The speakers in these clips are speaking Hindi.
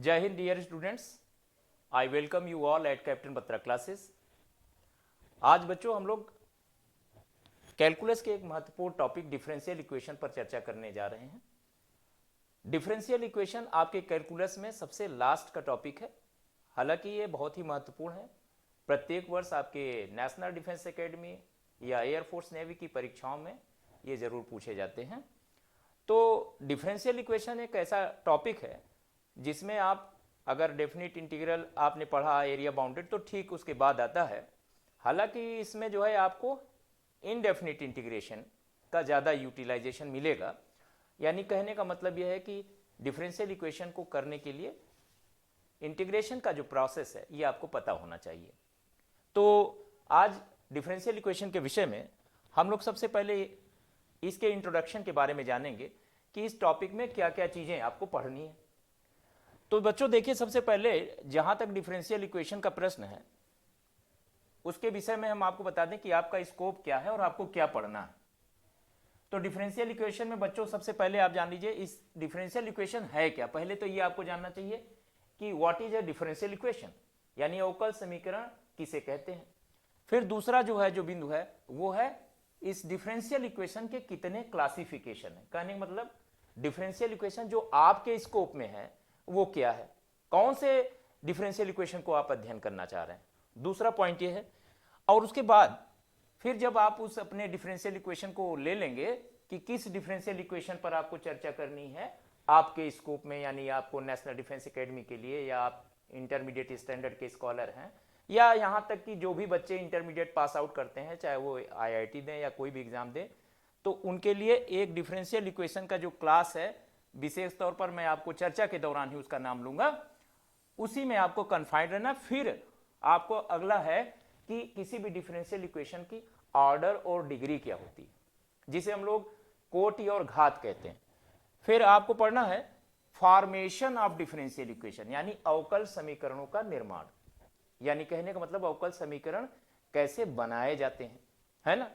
जय हिंद dear students, I welcome you all at captain Batra classes. आज बच्चों हम लोग कैलकुलस के एक महत्वपूर्ण टॉपिक डिफरेंशियल इक्वेशन पर चर्चा करने जा रहे हैं। डिफरेंशियल इक्वेशन आपके कैलकुलस में सबसे लास्ट का टॉपिक है, हालांकि ये बहुत ही महत्वपूर्ण है। प्रत्येक वर्ष आपके नेशनल डिफेंस एकेडमी या एयरफोर्स नेवी की परीक्षाओं में ये जरूर पूछे जाते हैं। तो डिफरेंशियल इक्वेशन एक ऐसा टॉपिक है जिसमें आप अगर डेफिनेट इंटीग्रल आपने पढ़ा एरिया बाउंडेड तो ठीक उसके बाद आता है। हालांकि इसमें जो है आपको इनडेफिनिट इंटीग्रेशन का ज़्यादा यूटिलाइजेशन मिलेगा। यानी कहने का मतलब यह है कि डिफरेंशियल इक्वेशन को करने के लिए इंटीग्रेशन का जो प्रोसेस है ये आपको पता होना चाहिए। तो आज डिफरेंशियल इक्वेशन के विषय में हम लोग सबसे पहले इसके इंट्रोडक्शन के बारे में जानेंगे कि इस टॉपिक में क्या क्या चीज़ें आपको पढ़नी है। तो बच्चों देखिए, सबसे पहले जहां तक डिफरेंशियल इक्वेशन का प्रश्न है उसके विषय में हम आपको बता दें कि आपका स्कोप क्या है और आपको क्या पढ़ना है। तो डिफरेंशियल इक्वेशन में बच्चों सबसे पहले आप जान लीजिए इस डिफरेंशियल इक्वेशन है क्या। पहले तो ये आपको जानना चाहिए कि what is a differential equation, यानी अवकल समीकरण किसे कहते हैं। फिर दूसरा जो है जो बिंदु है वो है इस डिफरेंशियल इक्वेशन के कितने क्लासिफिकेशन है। कहने का मतलब डिफरेंशियल इक्वेशन जो आपके स्कोप में है वो क्या है, कौन से डिफरेंशियल इक्वेशन को आप अध्ययन करना चाह रहे हैं, दूसरा पॉइंट ये है। और उसके बाद फिर जब आप उस अपने डिफरेंशियल इक्वेशन को ले लेंगे कि किस डिफरेंशियल इक्वेशन पर आपको चर्चा करनी है आपके स्कोप में, यानी आपको नेशनल डिफेंस एकेडमी के लिए या आप इंटरमीडिएट स्टैंडर्ड के स्कॉलर हैं या यहां तक कि जो भी बच्चे इंटरमीडिएट पास आउट करते हैं चाहे वो आईआईटी दें या कोई भी एग्जाम दें, तो उनके लिए एक डिफरेंशियल इक्वेशन का जो क्लास है विशेष तौर पर मैं आपको चर्चा के दौरान ही उसका नाम लूंगा, उसी में आपको कन्फाइंड रहना। फिर आपको अगला है कि किसी भी डिफरेंशियल इक्वेशन की ऑर्डर और डिग्री क्या होती है, जिसे हम लोग कोटि और घात कहते हैं। फिर आपको पढ़ना है फॉर्मेशन ऑफ डिफरेंशियल इक्वेशन, यानी अवकल समीकरणों का निर्माण, यानी कहने का मतलब अवकल समीकरण कैसे बनाए जाते हैं, है ना।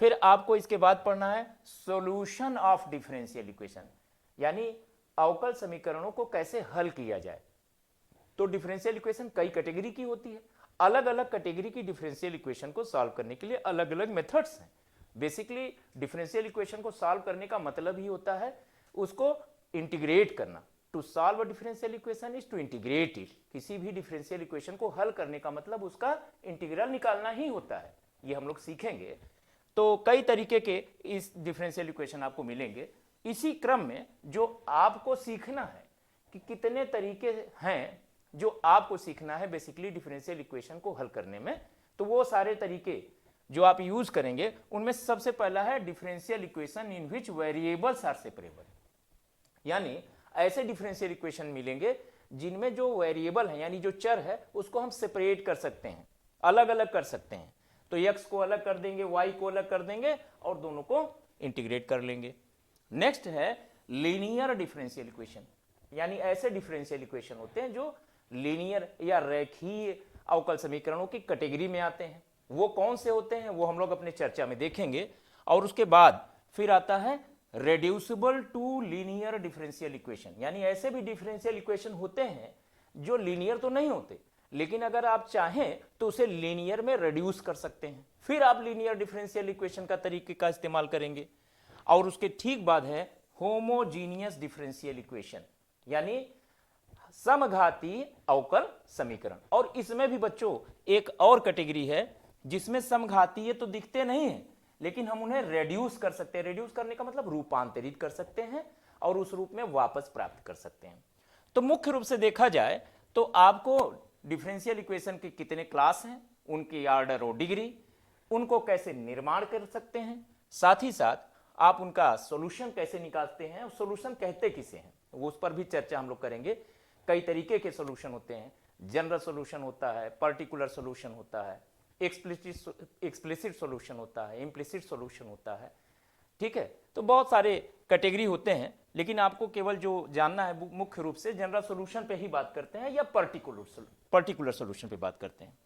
फिर आपको इसके बाद पढ़ना है सॉल्यूशन ऑफ डिफरेंशियल इक्वेशन, यानी अवकल समीकरणों को कैसे हल किया जाए। तो डिफरेंशियल इक्वेशन कई कैटेगरी की होती है, अलग अलग कैटेगरी की डिफरेंशियल इक्वेशन को सॉल्व करने के लिए अलग अलग मेथड्स हैं। बेसिकली डिफरेंशियल इक्वेशन को सॉल्व करने का मतलब ही होता है उसको इंटीग्रेट करना। To solve a differential equation is to integrate it. किसी भी डिफरेंशियल इक्वेशन को हल करने का मतलब उसका इंटीग्रल निकालना ही होता है, ये हम लोग सीखेंगे। तो कई तरीके के इस डिफरेंशियल इक्वेशन आपको मिलेंगे। इसी क्रम में जो आपको सीखना है कि कितने तरीके हैं जो आपको सीखना है बेसिकली डिफरेंशियल इक्वेशन को हल करने में, तो वो सारे तरीके जो आप यूज करेंगे उनमें सबसे पहला है differential equation in which variables are separable, यानी ऐसे डिफरेंशियल इक्वेशन मिलेंगे जिनमें जो वेरिएबल है यानी जो चर है उसको हम सेपरेट कर सकते हैं, अलग अलग कर सकते हैं। तो x को अलग कर देंगे, y को अलग कर देंगे और दोनों को इंटीग्रेट कर लेंगे। नेक्स्ट है लीनियर डिफरेंशियल इक्वेशन, यानी ऐसे डिफरेंशियल इक्वेशन होते हैं जो लीनियर या रेखीय अवकल समीकरणों की कैटेगरी में आते हैं। वो कौन से होते हैं वो हम लोग अपने चर्चा में देखेंगे। और उसके बाद फिर आता है reducible to linear differential equation, यानी ऐसे भी डिफरेंशियल इक्वेशन होते हैं जो लीनियर तो नहीं होते लेकिन अगर आप चाहें तो उसे लीनियर में रेड्यूस कर सकते हैं, फिर आप लीनियर डिफरेंशियल इक्वेशन का तरीके का इस्तेमाल करेंगे। और उसके ठीक बाद है होमोजीनियस डिफरेंशियल इक्वेशन, यानी समघाती अवकल समीकरण। और इसमें भी बच्चों एक और कैटेगरी है जिसमें समघातीय तो दिखते नहीं है लेकिन हम उन्हें रेड्यूस कर सकते हैं। रेड्यूस करने का मतलब रूपांतरित कर सकते हैं और उस रूप में वापस प्राप्त कर सकते हैं। तो मुख्य रूप से देखा जाए तो आपको डिफरेंशियल इक्वेशन के कितने क्लास हैं, उनकी ऑर्डर और डिग्री, उनको कैसे निर्माण कर सकते हैं, साथ ही साथ आप उनका सॉल्यूशन कैसे निकालते हैं और सॉल्यूशन कहते किसे हैं वो उस पर भी चर्चा हम लोग करेंगे। कई तरीके के सॉल्यूशन होते हैं, जनरल सॉल्यूशन होता है, पर्टिकुलर सॉल्यूशन होता है, एक्सप्लिसिट सॉल्यूशन होता है, इम्प्लिसिट सॉल्यूशन होता है, ठीक है। तो बहुत सारे कैटेगरी होते हैं लेकिन आपको केवल जो जानना है मुख्य रूप से जनरल सॉल्यूशन पे ही बात करते हैं या पर्टिकुलर सॉल्यूशन पे बात करते हैं।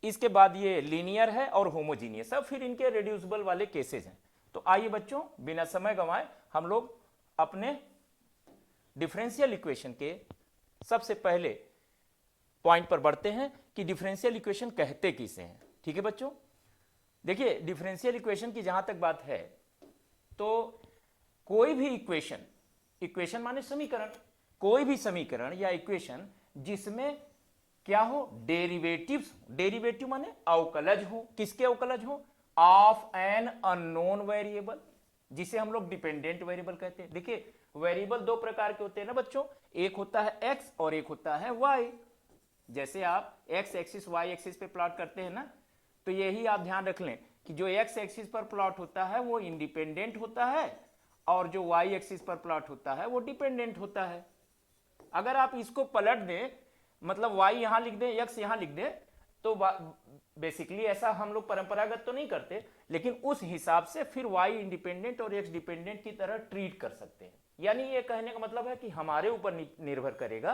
इसके बाद ये लीनियर है और होमोजीनियस है, फिर इनके रिड्यूसिबल वाले केसेस हैं। तो आइए बच्चों बिना समय गंवाए हम लोग अपने डिफरेंशियल इक्वेशन के सबसे पहले पॉइंट पर बढ़ते हैं कि डिफरेंशियल इक्वेशन कहते किसे हैं। ठीक है बच्चों, देखिए डिफरेंशियल इक्वेशन की जहां तक बात है तो कोई भी इक्वेशन, इक्वेशन माने समीकरण, कोई भी समीकरण या इक्वेशन जिसमें क्या हो, डेरिवेटिव्स, डेरिवेटिव माने अवकलज हो, किसके अवकलज हो, ऑफ एन अननोन वेरिएबल, जिसे हम लोग डिपेंडेंट वेरिएबल कहते हैं। देखिए वेरिएबल दो प्रकार के होते हैं ना बच्चों, एक होता है एक्स और एक होता है वाई। जैसे आप एक्स एक्सिस वाई एक्सिस पे प्लॉट करते हैं ना, तो यही आप ध्यान रख लें कि जो एक्स एक्सिस पर प्लॉट होता है वो इंडिपेंडेंट होता है और जो वाई एक्सिस पर प्लॉट होता है वो डिपेंडेंट होता है। अगर आप इसको पलट दें, मतलब वाई यहां लिख दें, एक्स यहां लिख दें, तो बेसिकली ऐसा हम लोग परंपरागत तो नहीं करते, लेकिन उस हिसाब से फिर वाई इंडिपेंडेंट और एक्स डिपेंडेंट की तरह ट्रीट कर सकते हैं। यानी ये कहने का मतलब है कि हमारे ऊपर निर्भर करेगा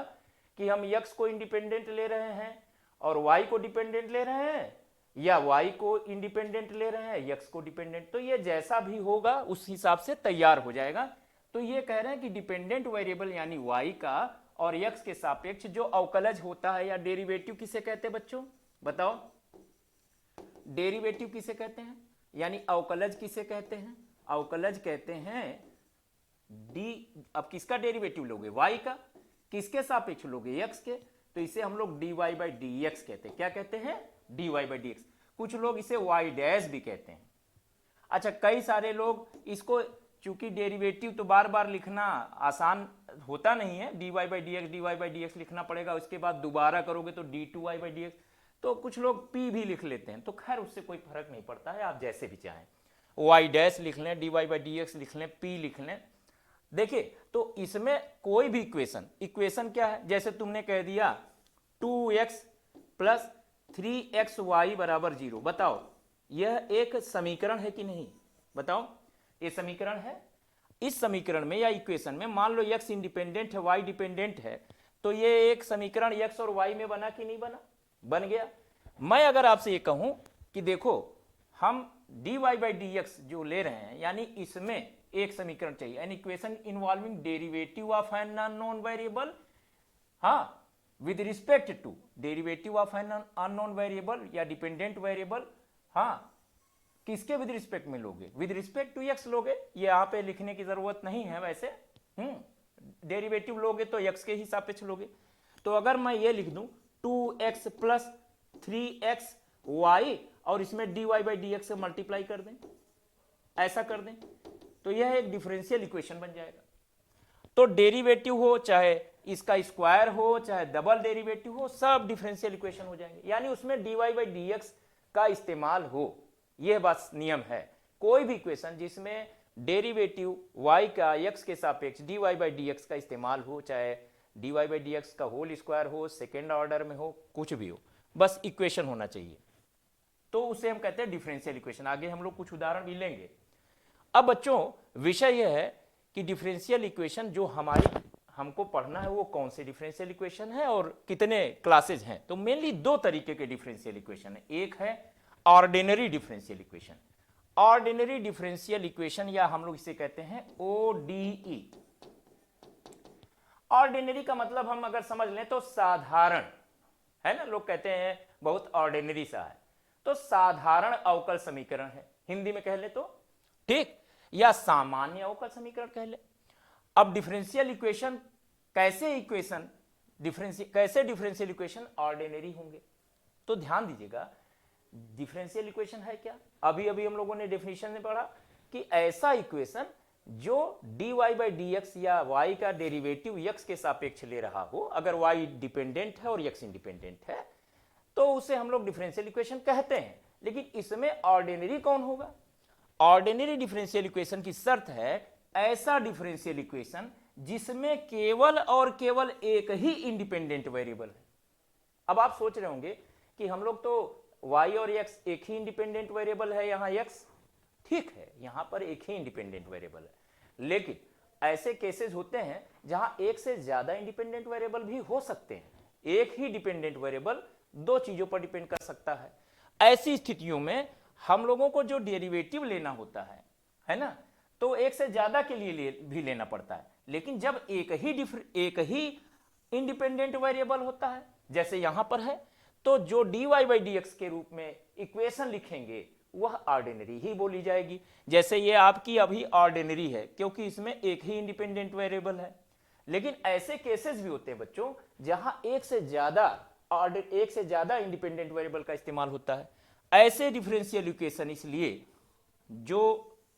कि हम एक्स को इंडिपेंडेंट ले रहे हैं और वाई को डिपेंडेंट ले रहे हैं, या वाई को इंडिपेंडेंट ले रहे हैं, एक्स को डिपेंडेंट। तो ये जैसा भी होगा उस हिसाब से तैयार हो जाएगा। तो ये कह रहे हैं कि डिपेंडेंट वेरिएबल यानी वाई का और एक्स के सापेक्ष जो अवकलज होता है या डेरिवेटिव किसे कहते हैं बच्चों, बताओ, डेरिवेटिव किसे कहते हैं, यानी अवकलज किसे कहते हैं, अवकलज कहते हैं डी। अब किसका डेरिवेटिव लोगे, वाई का, किसके सापेक्ष लोगे, एक्स के, तो इसे हम लोग dy बाई डी एक्स कहते हैं। क्या कहते हैं, dy बाई डी एक्स। कुछ लोग इसे y डैश भी कहते हैं। अच्छा, कई सारे लोग इसको, चूंकि डेरिवेटिव तो बार बार लिखना आसान होता नहीं है, dy बाई डी एक्स लिखना पड़ेगा, उसके बाद दोबारा करोगे तो d2y बाई डी एक्स, तो कुछ लोग p भी लिख लेते हैं। तो खैर उससे कोई फर्क नहीं पड़ता है, आप जैसे भी चाहें, y डैश लिख लें, dy बाई डी एक्स लिख लें, p लिख लें। देखिए तो इसमें कोई भी इक्वेशन क्या है, जैसे तुमने कह दिया 2x प्लस 3xy बराबर 0, बताओ यह एक समीकरण है कि नहीं, बताओ ये समीकरण है। इस समीकरण में या इक्वेशन में मान लो x इंडिपेंडेंट है, y डिपेंडेंट है, तो ये एक समीकरण x और y में बना कि नहीं बना, बन गया। मैं अगर आपसे ये कहूं कि देखो हम dy बाई डी एक्स जो ले रहे हैं, यानी इसमें एक समीकरण चाहिए, an equation involving derivative of an unknown variable, हाँ, with respect to derivative of an unknown variable या डिपेंडेंट वेरिएबल, हाँ, किसके विद रिस्पेक्ट में लोगे, विद रिस्पेक्ट टू एक्स लोगे। ये यहाँ पे लिखने की जरूरत नहीं है वैसे, डेरिवेटिव लोगे तो एक्स के ही सापेक्ष लोगे। तो अगर मैं ये लिख दूं 2x प्लस 3xy और इसमें dy बाई डी एक्स से मल्टीप्लाई कर दें, ऐसा कर दें, तो यह एक डिफरेंशियल इक्वेशन बन जाएगा। तो डेरिवेटिव हो, चाहे इसका स्क्वायर हो, चाहे डबल डेरिवेटिव हो, सब डिफरेंशियल इक्वेशन हो जाएंगे, यानी उसमें dy बाई डी एक्स का इस्तेमाल हो। यह बस नियम है, कोई भी इक्वेशन जिसमें डेरिवेटिव y का x के सापेक्ष dy बाई डी एक्स का इस्तेमाल हो, चाहे dy बाई डी एक्स का होल स्क्वायर हो, सेकेंड ऑर्डर में हो, कुछ भी हो, बस इक्वेशन होना चाहिए, तो उसे हम कहते हैं डिफरेंशियल इक्वेशन। आगे हम लोग कुछ उदाहरण भी लेंगे। अब बच्चों विषय यह है कि डिफरेंशियल इक्वेशन जो हमको पढ़ना है वो कौन से डिफरेंशियल इक्वेशन है और कितने क्लासेज हैं। तो मेनली दो तरीके के डिफरेंशियल इक्वेशन है, एक है ordinary differential equation. Ordinary differential equation या हम लोग इसे कहते हैं ODE। ऑर्डिनरी का मतलब हम अगर समझ लें तो साधारण, है ना, लोग कहते हैं बहुत ऑर्डिनरी सा है, तो साधारण अवकल समीकरण है, हिंदी में कह ले तो, ठीक, या सामान्य अवकल समीकरण कह ले। अब डिफरेंशियल इक्वेशन कैसे डिफरेंशियल इक्वेशन ऑर्डिनरी होंगे, तो ध्यान दीजिएगा डिफरेंशियल इक्वेशन है क्या। अभी अभी हम लोगों ने डेफिनेशन में पढ़ा कि ऐसा इक्वेशन जो dy बाई डी एक्स या y का डेरिवेटिव x के सापेक्ष ले रहा हो, अगर y डिपेंडेंट है और x इंडिपेंडेंट है, तो उसे हम लोग डिफरेंशियल इक्वेशन कहते हैं। लेकिन इसमें ऑर्डिनरी कौन होगा, ऑर्डिनरी डिफरेंशियल इक्वेशन की शर्त है ऐसा डिफरेंशियल इक्वेशन जिसमें केवल और केवल एक ही इंडिपेंडेंट वेरिएबल है। अब आप सोच रहे होंगे कि हम लोग तो y और x एक ही इंडिपेंडेंट वेरिएबल है, यहां x, ठीक है, यहां पर एक ही इंडिपेंडेंट वेरिएबल है, लेकिन ऐसे केसेस होते हैं जहां एक से ज्यादा इंडिपेंडेंट वेरिएबल भी हो सकते हैं। एक ही डिपेंडेंट वेरिएबल दो चीजों पर डिपेंड कर सकता है। ऐसी स्थितियों में हम लोगों को जो डेरिवेटिव लेना होता है ना, तो एक से ज्यादा के लिए भी लेना पड़ता है। लेकिन जब एक ही इंडिपेंडेंट वेरिएबल होता है, जैसे यहां पर है, तो जो dy बाई डी एक्स के रूप में इक्वेशन लिखेंगे वह ऑर्डिनरी ही बोली जाएगी। जैसे ये आपकी अभी ऑर्डिनरी है क्योंकि इसमें एक ही इंडिपेंडेंट वेरिएबल है। लेकिन ऐसे केसेस भी होते हैं बच्चों जहां एक से ज्यादा इंडिपेंडेंट वेरिएबल का इस्तेमाल होता है। ऐसे डिफरेंशियल इक्वेशन इसलिए जो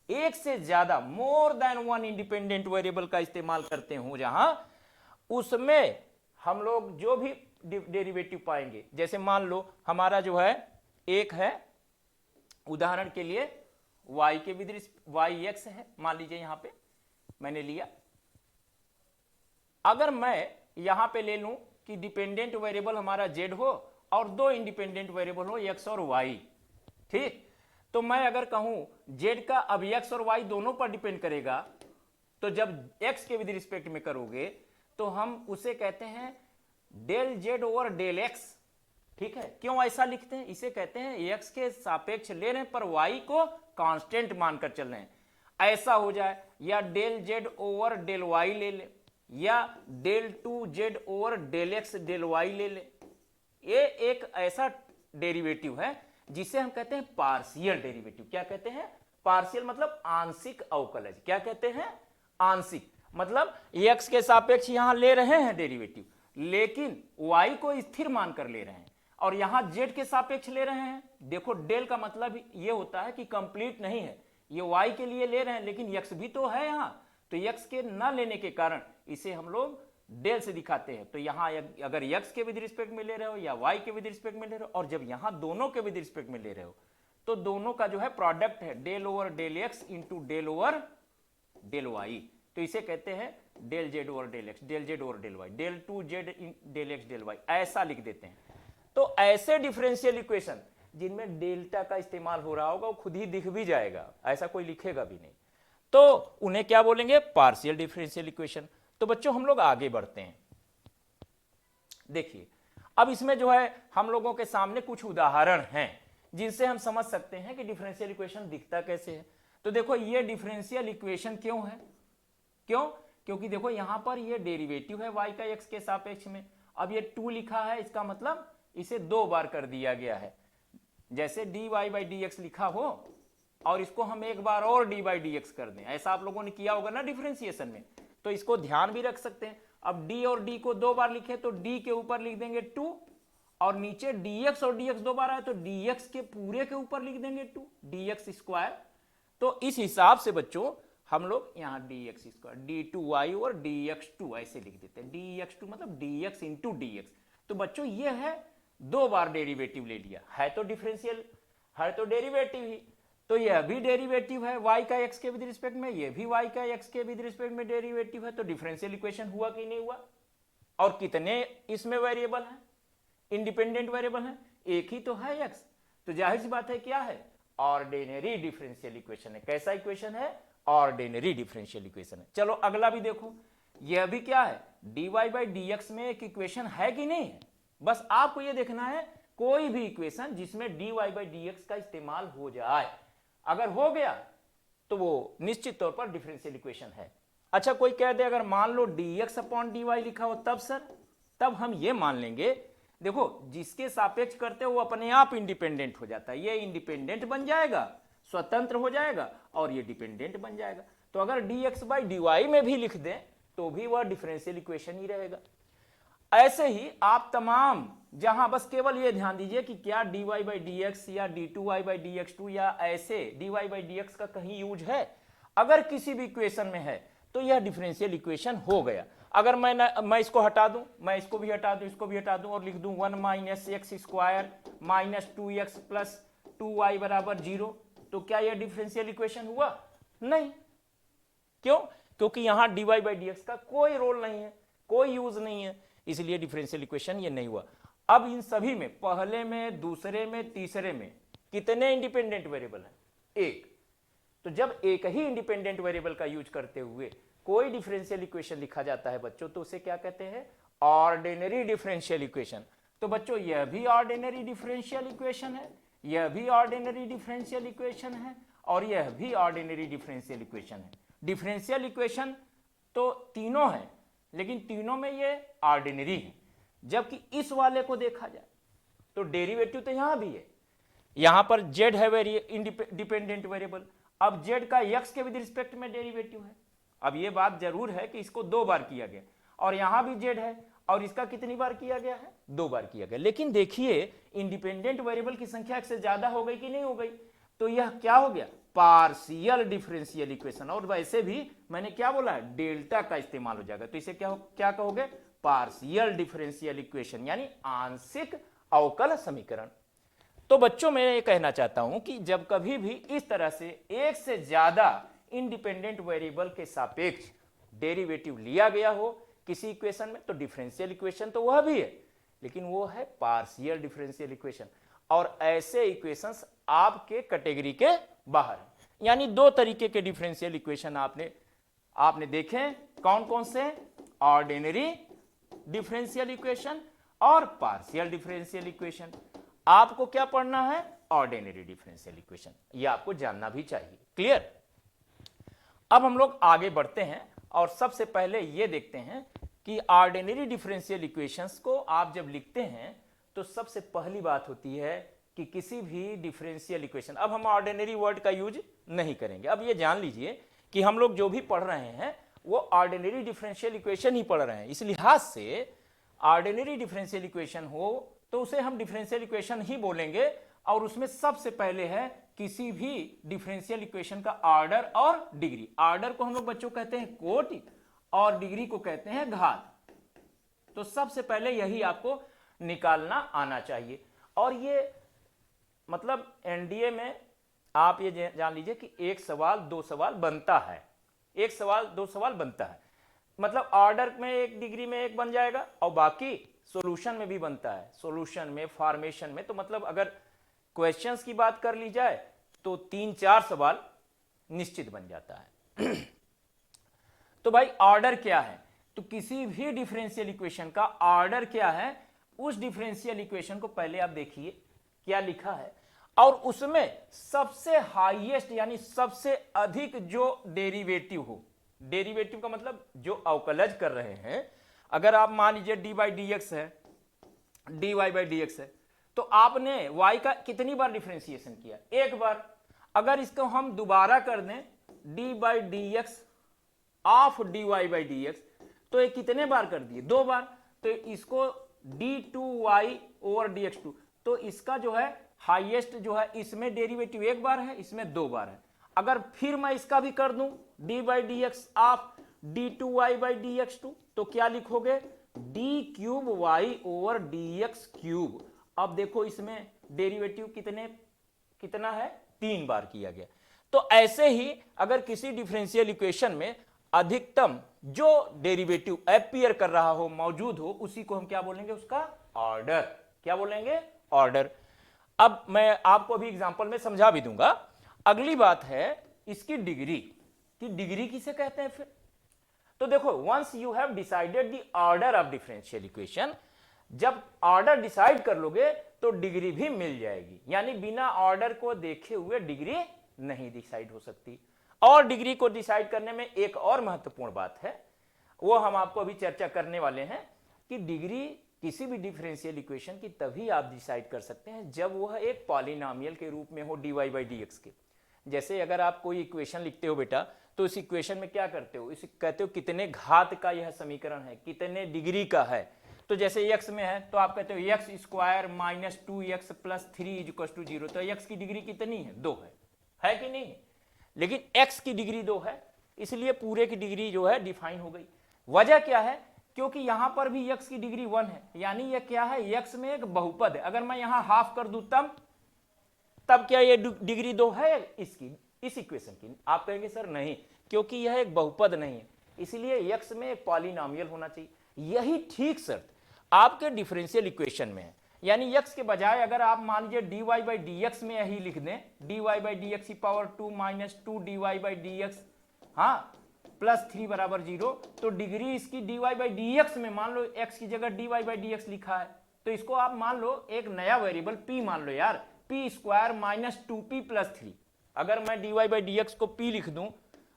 एक से ज्यादा more than one independent variable का इस्तेमाल करते हो, जहां उसमें हम लोग जो भी डेरिवेटिव पाएंगे, जैसे मान लो हमारा जो है एक है, उदाहरण के लिए y के विद वाई एक्स है, मान लीजिए यहां पे मैंने लिया। अगर मैं यहां पे ले लूं कि डिपेंडेंट वेरिएबल हमारा z हो और दो इंडिपेंडेंट वेरिएबल हो x और y, ठीक, तो मैं अगर कहूं z का अब x और y दोनों पर डिपेंड करेगा, तो जब x के विद रिस्पेक्ट में करोगे तो हम उसे कहते हैं del z over del x, ठीक है। क्यों ऐसा लिखते हैं? इसे कहते हैं x के सापेक्ष ले रहे हैं पर y को कांस्टेंट मानकर चल रहे हैं, ऐसा हो जाए, या del z over del y ले ले, या del 2z over del x del y ले ले। ये एक ऐसा डेरिवेटिव है जिसे हम कहते हैं पार्शियल डेरिवेटिव। क्या कहते हैं? पार्शियल मतलब आंशिक अवकलज। क्या कहते हैं? आंशिक मतलब x के सापेक्ष यहां ले रहे हैं डेरिवेटिव, लेकिन y को स्थिर मानकर ले रहे हैं, और यहां z के सापेक्ष ले रहे हैं। देखो डेल का मतलब ये होता है कि कंप्लीट नहीं है, ये y के लिए ले रहे हैं लेकिन x भी तो है यहां, तो x के न लेने के कारण इसे हम लोग डेल से दिखाते हैं। तो यहां अगर x के विद रिस्पेक्ट में ले रहे हो या y के विद रिस्पेक्ट में ले रहे हो, और जब यहां दोनों के विद रिस्पेक्ट में ले रहे हो तो दोनों का जो है प्रोडक्ट है del over del x into del over del y, तो इसे कहते हैं del z over del x, del z over del y, del 2z del x del y, ऐसा लिख देते हैं। तो ऐसे डिफरेंशियल इक्वेशन जिनमें डेल्टा का इस्तेमाल हो रहा होगा वो खुद ही दिख भी जाएगा, ऐसा कोई लिखेगा भी नहीं, तो उन्हें क्या बोलेंगे? Partial differential equation. तो बच्चों हम लोग आगे बढ़ते हैं। देखिए अब इसमें जो है हम लोगों के सामने कुछ उदाहरण हैं जिनसे हम समझ सकते हैं कि डिफरेंशियल इक्वेशन दिखता कैसे है। तो देखो ये डिफरेंशियल इक्वेशन क्यों है? क्यों? क्योंकि देखो यहां पर ये डेरिवेटिव है y का x के सापेक्ष में। अब ये 2 लिखा है, इसका मतलब इसे 2 बार कर दिया गया है। जैसे dy बाई डी एक्स लिखा हो और इसको हम एक बार और dy बाई डी एक्स कर दें, ऐसा आप लोगों ने किया होगा ना डिफरेंशिएशन में, तो इसको ध्यान भी रख सकते हैं। अब d और d को 2 बार लिखे तो d के ऊपर लिख देंगे 2, और नीचे dx और dx 2 बार आए तो dx के पूरे के ऊपर लिख देंगे 2 dx स्क्वायर। तो इस हिसाब से बच्चों हम लोग यहाँ dx स्क्वायर d2y और dx2 ऐसे लिख देते हैं। dx2 मतलब dx इंटू dx। तो बच्चों ये है 2 बार डेरिवेटिव ले लिया है, तो डिफरेंशियल है तो डेरिवेटिव ही, तो यह भी डेरिवेटिव है y का x के विद रिस्पेक्ट में, यह भी y का x के विद रिस्पेक्ट में डेरिवेटिव है, तो डिफरेंशियल इक्वेशन हुआ कि नहीं हुआ? और कितने इसमें वेरिएबल हैं? इंडिपेंडेंट वेरिएबल हैं, एक ही तो है x, तो जाहिर सी बात है क्या है? ऑर्डिनरी डिफरेंशियल इक्वेशन है। कैसा इक्वेशन है? ऑर्डिनरी डिफरेंशियल इक्वेशन है। चलो अगला भी देखो, यह भी क्या है? dy बाई डी एक्स में एक इक्वेशन है कि नहीं है? बस आपको यह देखना है कोई भी इक्वेशन जिसमें dy बाई डी एक्स का इस्तेमाल हो जाए, अगर हो गया तो वो निश्चित तौर पर डिफरेंशियल इक्वेशन है। अच्छा कोई कह दे अगर मान लो dx अपॉन dy लिखा हो तब सर, तब हम ये मान लेंगे, देखो जिसके सापेक्ष करते हो वो अपने आप इंडिपेंडेंट हो जाता है, ये इंडिपेंडेंट बन जाएगा, स्वतंत्र हो जाएगा, और ये डिपेंडेंट बन जाएगा। तो अगर dx बाई डी में भी लिख दें तो भी वह डिफरेंशियल इक्वेशन ही रहेगा। ऐसे ही आप तमाम जहां बस केवल ये ध्यान दीजिए कि क्या dy बाई डी एक्स या d2y बाई dx2 या ऐसे dy बाई dx का कहीं यूज है, अगर किसी भी इक्वेशन में है तो यह डिफरेंशियल इक्वेशन हो गया। अगर मैं इसको हटा दूं, मैं इसको भी हटा दूं, इसको भी हटा दूं और लिख दूं 1 minus x square minus 2x plus 2y बराबर 0, तो क्या यह डिफरेंशियल इक्वेशन हुआ? नहीं। क्यों? क्योंकि यहां dy बाई डी एक्स का कोई रोल नहीं है, कोई यूज नहीं है, इसलिए डिफरेंशियल इक्वेशन ये नहीं हुआ। अब इन सभी में, पहले में, दूसरे में, तीसरे में कितने इंडिपेंडेंट वेरिएबल हैं? एक। तो जब एक ही इंडिपेंडेंट वेरिएबल का यूज करते हुए कोई डिफरेंशियल इक्वेशन लिखा जाता है बच्चों, तो उसे क्या कहते हैं? Ordinary differential equation. तो बच्चों यह भी ऑर्डिनरी डिफरेंशियल इक्वेशन है, यह भी ऑर्डिनरी डिफरेंशियल इक्वेशन है, और यह भी ऑर्डिनरी डिफरेंशियल इक्वेशन है। डिफरेंशियल इक्वेशन तो तीनों है, लेकिन तीनों में ये ऑर्डिनरी है। जबकि इस वाले को देखा जाए तो डेरिवेटिव तो यहां भी है, यहां पर z है डिपेंडेंट वेरिएबल, अब z का x के विद रिस्पेक्ट में डेरिवेटिव है। अब ये बात जरूर है कि इसको 2 बार किया गया, और यहां भी z है और इसका कितनी बार किया गया है, 2 बार किया गया। लेकिन देखिए इंडिपेंडेंट वेरिएबल की संख्या एक से ज्यादा हो गई कि नहीं हो गई, तो यह क्या हो गया, पार्शियल डिफरेंशियल इक्वेशन। और वैसे भी मैंने क्या बोला, डेल्टा का इस्तेमाल हो जाएगा, तो इसे क्या कहोगे, पार्शियल डिफरेंशियल इक्वेशन, यानी आंशिक अवकल समीकरण। तो बच्चों मैं ये कहना चाहता हूं कि जब कभी भी इस तरह से एक से ज्यादा इंडिपेंडेंट वेरिएबल के सापेक्ष डेरिवेटिव लिया गया हो किसी इक्वेशन में, तो डिफरेंशियल इक्वेशन तो वह भी है, लेकिन वो है पार्शियल डिफरेंशियल इक्वेशन। और ऐसे इक्वेशंस आपके कैटेगरी के बाहर है। यानी 2 तरीके के डिफरेंशियल इक्वेशन आपने देखे, कौन कौन से, ऑर्डिनरी डिफरेंशियल इक्वेशन और पार्शियल डिफरेंशियल इक्वेशन। आपको क्या पढ़ना है, ऑर्डिनरी डिफरेंशियल इक्वेशन, ये आपको जानना भी चाहिए। क्लियर। अब हम लोग आगे बढ़ते हैं और सबसे पहले ये देखते हैं कि ऑर्डिनरी डिफरेंशियल इक्वेशंस को आप जब लिखते हैं तो सबसे पहली बात होती है कि किसी भी डिफरेंशियल इक्वेशन, अब हम ऑर्डिनरी वर्ड का यूज नहीं करेंगे। अब ये जान लीजिए कि हम लोग जो भी पढ़ रहे हैं वो ऑर्डिनरी डिफरेंशियल इक्वेशन ही पढ़ रहे हैं। इस लिहाज से ऑर्डिनरी डिफरेंशियल इक्वेशन हो तो उसे हम डिफरेंशियल इक्वेशन ही बोलेंगे, और उसमें सबसे पहले है किसी भी डिफरेंशियल इक्वेशन का ऑर्डर और डिग्री। ऑर्डर को हम लोग बच्चों कहते हैं कोटि और डिग्री को कहते हैं घात। तो सबसे पहले यही आपको निकालना आना चाहिए। और ये मतलब एनडीए में आप ये जान लीजिए कि 1 सवाल 2 सवाल बनता है, 1 सवाल 2 सवाल बनता है, मतलब ऑर्डर में 1, डिग्री में 1 बन जाएगा, और बाकी सॉल्यूशन में भी बनता है, सॉल्यूशन में, फॉर्मेशन में। तो मतलब अगर क्वेश्चंस की बात कर ली जाए तो 3-4 सवाल निश्चित बन जाता है। तो भाई ऑर्डर क्या है, तो किसी भी डिफरेंशियल इक्वेशन का ऑर्डर क्या है, उस डिफरेंशियल इक्वेशन को पहले आप देखिए क्या लिखा है, और उसमें सबसे हाईएस्ट यानी सबसे अधिक जो डेरिवेटिव हो, डेरिवेटिव का मतलब जो अवकलज कर रहे हैं, अगर आप मान लीजिए डी बाई डी एक्स है, d y by d x है, तो आपने y का कितनी बार डिफरेंशिएशन किया, 1 बार। अगर इसको हम दोबारा कर दें d by d x of d y by d x, तो ये कितने बार कर दिए, 2 बार। तो इसको d2y ओवर dx2, तो इसका जो है हाईएस्ट जो है, इसमें डेरिवेटिव 1 बार है, इसमें 2 बार है। अगर फिर मैं इसका भी कर दूं d by d x of d2y by dx2, तो क्या लिखोगे, d cube y over d x cube. अब देखो इसमें डेरिवेटिव कितना है, 3 बार किया गया। तो ऐसे ही अगर किसी डिफरेंशियल इक्वेशन में अधिकतम जो डेरिवेटिव अपीयर कर रहा हो, मौजूद हो, उसी को हम क्या बोलेंगे, उसका ऑर्डर। क्या बोलेंगे, ऑर्डर। अब मैं आपको अभी एग्जांपल में समझा भी दूंगा। अगली बात है इसकी डिग्री, कि डिग्री किसे कहते हैं फिर। तो देखो, once you have decided the order of differential equation, जब ऑर्डर डिसाइड कर लोगे तो डिग्री भी मिल जाएगी। यानी बिना ऑर्डर को देखे हुए डिग्री नहीं डिसाइड हो सकती। और डिग्री को डिसाइड करने में एक और महत्वपूर्ण बात है, वो हम आपको अभी चर्चा करने वाले हैं, कि डिग्री किसी भी डिफरेंशियल इक्वेशन की तभी आप डिसाइड कर सकते हैं जब वह एक पॉलिनोमियल के रूप में हो, dy बाई dx के। जैसे अगर आप कोई इक्वेशन लिखते हो बेटा, तो इस इक्वेशन में क्या करते हो, इसे कहते हो कितने घात का यह समीकरण है, कितने डिग्री का है। तो जैसे x में है तो आप कहते हो x square minus 2x plus 3 is equal to 0। तो x की डिग्री कितनी है, 2 है कि नहीं। लेकिन x की डिग्री 2 है, इसलिए पूरे की डिग्री जो है डिफाइन हो गई। वजह क्या है, क्योंकि यहां पर भी x की डिग्री 1 है, यानी यह क्या है, x में एक बहुपद है। अगर मैं यहां हाफ कर दूं तब क्या ये डिग्री 2 है इसकी, इस इक्वेशन की। आप कहेंगे सर नहीं, क्योंकि यह एक बहुपद नहीं है, इसलिए x में एक पॉलिनोमियल होना चाहिए। यही ठीक शर्त आपके डिफरेंशियल इक्वेशन में है। यानी x के बजाय अगर आप मान लीजिए dy बाई dx में यही लिख दें, dy बाई dx की power 2 minus 2 dy by dx, हाँ, प्लस 3 बराबर 0, तो डिग्री इसकी dy बाई dx में मान लो x की जगह dy बाई dx लिखा है, तो इसको आप मान लो एक नया वेरिएबल p मान लो यार, p square minus 2p plus 3। अगर मैं dy बाई dx को p लिख दूं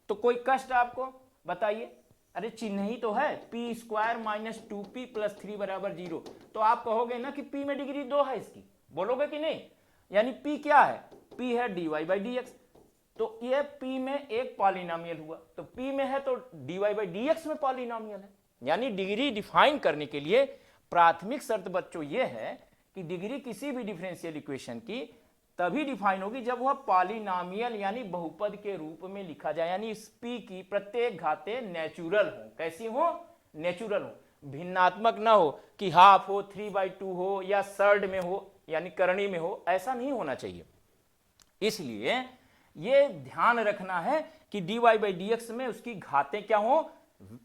तो कोई कष्ट आपको, बताइए, अरे चिन्ह ही तो है, P square minus 2p plus 3 बराबर 0। तो आप कहोगे ना कि p में डिग्री 2 है इसकी, बोलोगे कि नहीं? यानी p क्या है? p है dy बाई डी एक्स। तो ये p में एक पॉलिनोमियल हुआ, तो p में है तो dy बाई डी एक्स में पॉलिनोमियल है। यानी डिग्री डिफाइन करने के लिए प्राथमिक शर्त बच्चों ये है कि डिग्री किसी भी डिफरेंशियल इक्वेशन की तभी डिफाइन होगी जब वह पॉलिनोमियल यानी बहुपद के रूप में लिखा जाए, यानी इस p की प्रत्येक घातें नेचुरल हो। कैसी हो? नेचुरल हो, भिन्नात्मक ना हो कि हाफ हो, 3/2 हो या सर्ड में हो यानी करणी में हो, ऐसा नहीं होना चाहिए। इसलिए ये ध्यान रखना है कि dy बाई डी एक्स में उसकी घातें क्या हो?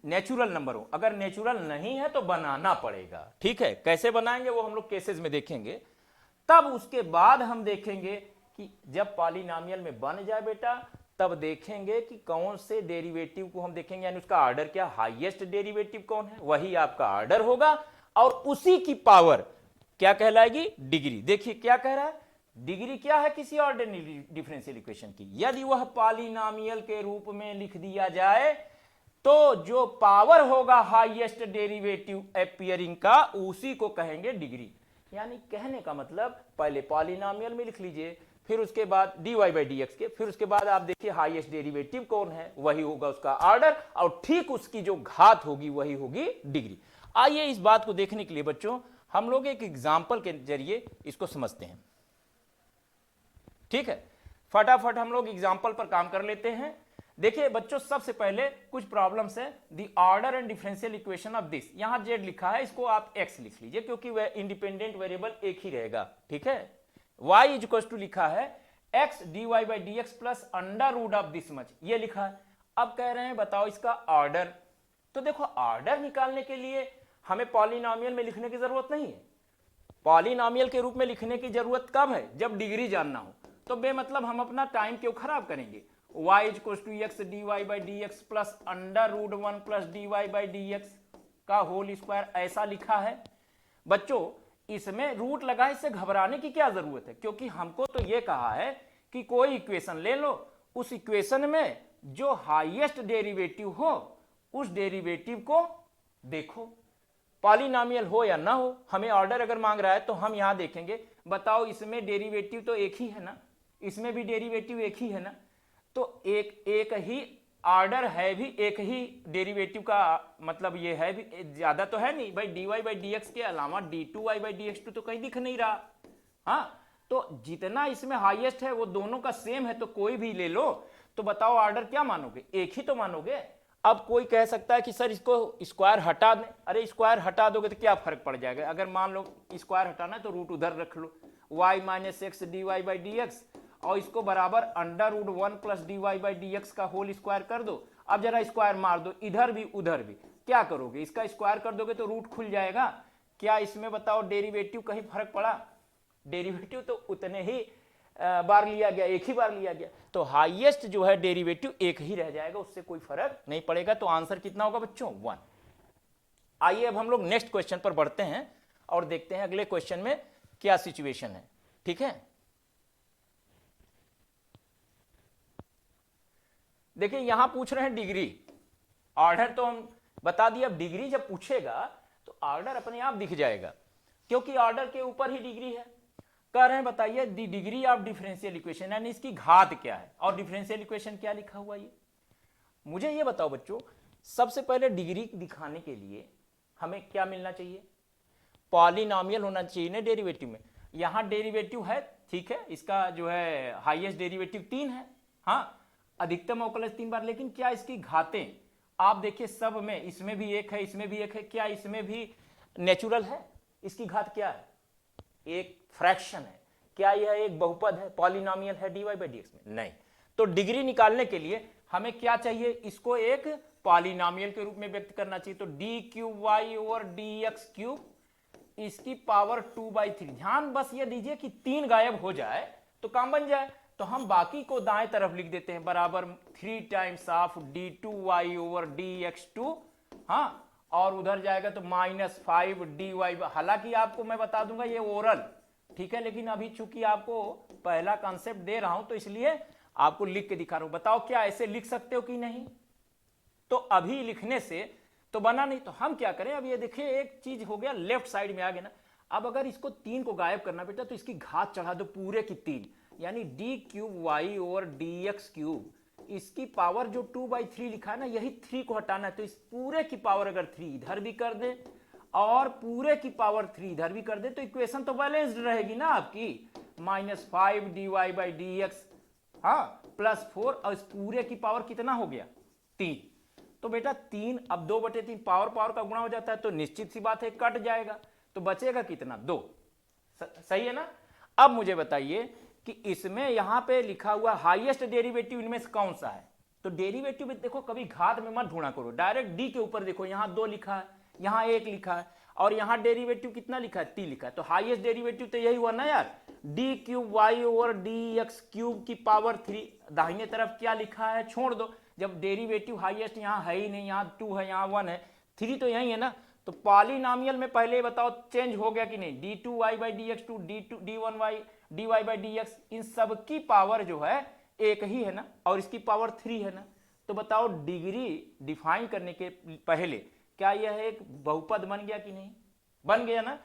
नेचुरल नंबर हो। अगर नेचुरल नहीं है तो बनाना पड़ेगा, ठीक है? कैसे बनाएंगे वो हम लोग केसेस में देखेंगे। तब उसके बाद हम देखेंगे कि जब पॉलिनोमियल में बन जाए बेटा, तब देखेंगे कि कौन से डेरिवेटिव को हम देखेंगे, यानी उसका ऑर्डर क्या, हाईएस्ट डेरिवेटिव कौन है, वही आपका ऑर्डर होगा और उसी की पावर क्या कहलाएगी? डिग्री। देखिए क्या कह रहा है, डिग्री क्या है किसी ऑर्डिनरी डिफरेंशियल इक्वेशन की? यदि वह पॉलिनोमियल के रूप में लिख दिया जाए तो जो पावर होगा हाईएस्ट डेरिवेटिव अपीयरिंग का, उसी को कहेंगे डिग्री। यानी कहने का मतलब पहले पॉलिनोमियल में लिख लीजिए, फिर उसके बाद dy बाई डी एक्स के, फिर उसके बाद आप देखिए हाईएस्ट डेरिवेटिव कौन है, वही होगा उसका ऑर्डर, और ठीक उसकी जो घात होगी वही होगी डिग्री। आइए इस बात को देखने के लिए बच्चों हम लोग एक एग्जाम्पल के जरिए इसको समझते हैं, ठीक है? फटाफट हम लोग एग्जाम्पल पर काम कर लेते हैं। देखिए बच्चों सबसे पहले कुछ प्रॉब्लम्स है। The order and differential equation of this, यहां z लिखा है, इसको आप x लिख लीजिए क्योंकि वह इंडिपेंडेंट वेरिएबल एक ही रहेगा, ठीक है? y इज इक्वल टू लिखा है x dy by d x plus under root of this much, ये लिखा है। अब कह रहे हैं बताओ इसका ऑर्डर। तो देखो ऑर्डर निकालने के लिए हमें पॉलिनोमियल में लिखने की जरूरत नहीं है। पॉलिनोमियल के रूप में लिखने की जरूरत कब है? जब डिग्री जानना हो। तो बेमतलब हम अपना टाइम क्यों खराब करेंगे? y is equal to x dy by d x plus under root 1 plus dy by d x का होल स्क्वायर, ऐसा लिखा है। बच्चों इसमें रूट लगाए से घबराने की क्या जरूरत है, क्योंकि हमको तो ये कहा है कि कोई इक्वेशन ले लो, उस इक्वेशन में जो हाईएस्ट डेरिवेटिव हो उस डेरिवेटिव को देखो, पॉलिनोमियल हो या ना हो। हमें ऑर्डर अगर मांग रहा है तो हम यहां देखेंगे, बताओ इसमें डेरिवेटिव तो एक ही है ना, इसमें भी डेरिवेटिव एक ही है ना, तो एक ही ऑर्डर है भी, एक ही डेरिवेटिव का मतलब ये है भी, ज्यादा तो है नहीं भाई। dy बाई डी एक्स के अलावा d2y बाई डी एक्स तो कहीं दिख नहीं रहा। हाँ, तो जितना इसमें हाईएस्ट है वो दोनों का सेम है, तो कोई भी ले लो। तो बताओ ऑर्डर क्या मानोगे? एक ही तो मानोगे। अब कोई कह सकता है कि सर इसको स्क्वायर हटा दें। अरे स्क्वायर हटा दोगे तो क्या फर्क पड़ जाएगा? अगर मान लो स्क्वायर हटाना है तो रूट उधर रख लो, y minus x d y by d x, और इसको बराबर under root 1 plus d y by d x का होल स्क्वायर कर दो। अब जरा स्क्वायर मार दो, इधर भी उधर भी। क्या करोगे? इसका स्क्वायर कर दोगे तो रूट खुल जाएगा। क्या इसमें बताओ डेरिवेटिव कहीं फर्क पड़ा? डेरिवेटिव तो उतने ही बार लिया गया, एक ही बार लिया गया, तो हाईएस्ट जो है डेरिवेटिव एक ही रह जाएगा, उससे कोई फर्क नहीं पड़ेगा। तो आंसर कितना होगा बच्चों? 1। आइए अब हम लोग नेक्स्ट क्वेश्चन पर बढ़ते हैं और देखते हैं अगले क्वेश्चन में क्या सिचुएशन है, ठीक है? देखिए यहां पूछ रहे हैं डिग्री, ऑर्डर तो हम बता दिया। अब डिग्री जब पूछेगा तो ऑर्डर अपने आप दिख जाएगा, क्योंकि ऑर्डर के ऊपर ही डिग्री है। कह रहे हैं बताइए the degree of differential equation, यानी इसकी घात क्या है, और डिफरेंशियल इक्वेशन क्या लिखा हुआ है। मुझे ये बताओ बच्चों, सबसे पहले डिग्री दिखाने के लिए हमें क्या मिलना चाहिए? पॉलिनोमियल होना चाहिए ना डेरिवेटिव में। यहां डेरिवेटिव है, ठीक है, इसका जो है हाईएस्ट डेरिवेटिव 3 है, हाँ, अधिकतम अवकलज 3 बार। लेकिन क्या इसकी घातें आप देखिए सब में, इसमें भी एक है, इसमें भी एक है, क्या इसमें भी नेचुरल है? इसकी घात क्या है? एक फ्रैक्शन है। क्या यह एक बहुपद है, पॉलिनोमियल है dy बाई डी एक्स में? नहीं। तो डिग्री निकालने के लिए हमें क्या चाहिए? इसको एक पॉलिनोमियल के रूप में व्यक्त करना चाहिए। तो d cube y over d x cube, इसकी पावर 2/3। ध्यान बस ये दीजिए कि 3 गायब हो जाए तो काम बन जाए। तो हम बाकी को दाएं तरफ लिख देते हैं, बराबर 3 times of d2y over dx2, हाँ, और उधर जाएगा तो -5 dy। हालांकि आपको मैं बता दूंगा ये ओरल, ठीक है, लेकिन अभी चूंकि आपको पहला कॉन्सेप्ट दे रहा हूं तो इसलिए आपको लिख के दिखा रहा हूं। बताओ क्या ऐसे लिख सकते हो कि नहीं? तो अभी लिखने से तो बना नहीं, तो हम क्या करें, अब ये देखिए एक चीज हो गया लेफ्ट साइड में आ गया ना। अब अगर इसको 3 को गायब करना बेटा तो इसकी घात चढ़ा दो पूरे की 3, यानी d cube y over d x cube. इसकी पावर जो 2/3 लिखा है ना, यही 3 को हटाना है, तो इस पूरे की पावर अगर 3 इधर भी कर दे और पूरे की पावर 3 इधर भी कर दे तो इक्वेशन तो बैलेंस्ड रहेगी ना आपकी। -5 dy/dx, हाँ, +4 और इस पूरे की पावर कितना हो गया 3। तो बेटा 3, अब 2/3 पावर पावर का गुणा हो जाता है तो निश्चित सी बात है कट जाएगा, तो बचेगा कितना 2। सही है ना। अब मुझे बताइए कि इसमें यहां पे लिखा हुआ हाईएस्ट डेरिवेटिव इनमें से कौन सा है। तो डेरिवेटिव में देखो कभी घात में मत ढूंढा करो, डायरेक्ट डी के ऊपर देखो, यहां 2 लिखा है, यहां 1 लिखा है और यहां डेरिवेटिव कितना लिखा है 3 लिखा है, तो हाईएस्ट डेरिवेटिव तो यही हुआ ना यार, d cube y over d x cube की पावर 3। दाहिने तरफ क्या लिखा है छोड़ दो, जब डेरिवेटिव हाईएस्ट यहां है ही नहीं, यहां 2 है यहां 1 है, 3 तो यही है ना। तो पॉलिनॉमियल में पहले बताओ चेंज हो गया कि नहीं, d2y/dx टू d1y dy/dx, इन सब की पावर जो है एक ही है ना और इसकी पावर 3 है ना। तो बताओ डिग्री डिफाइन करने के पहले क्या यह एक बहुपद बन गया कि नहीं, बन गया ना।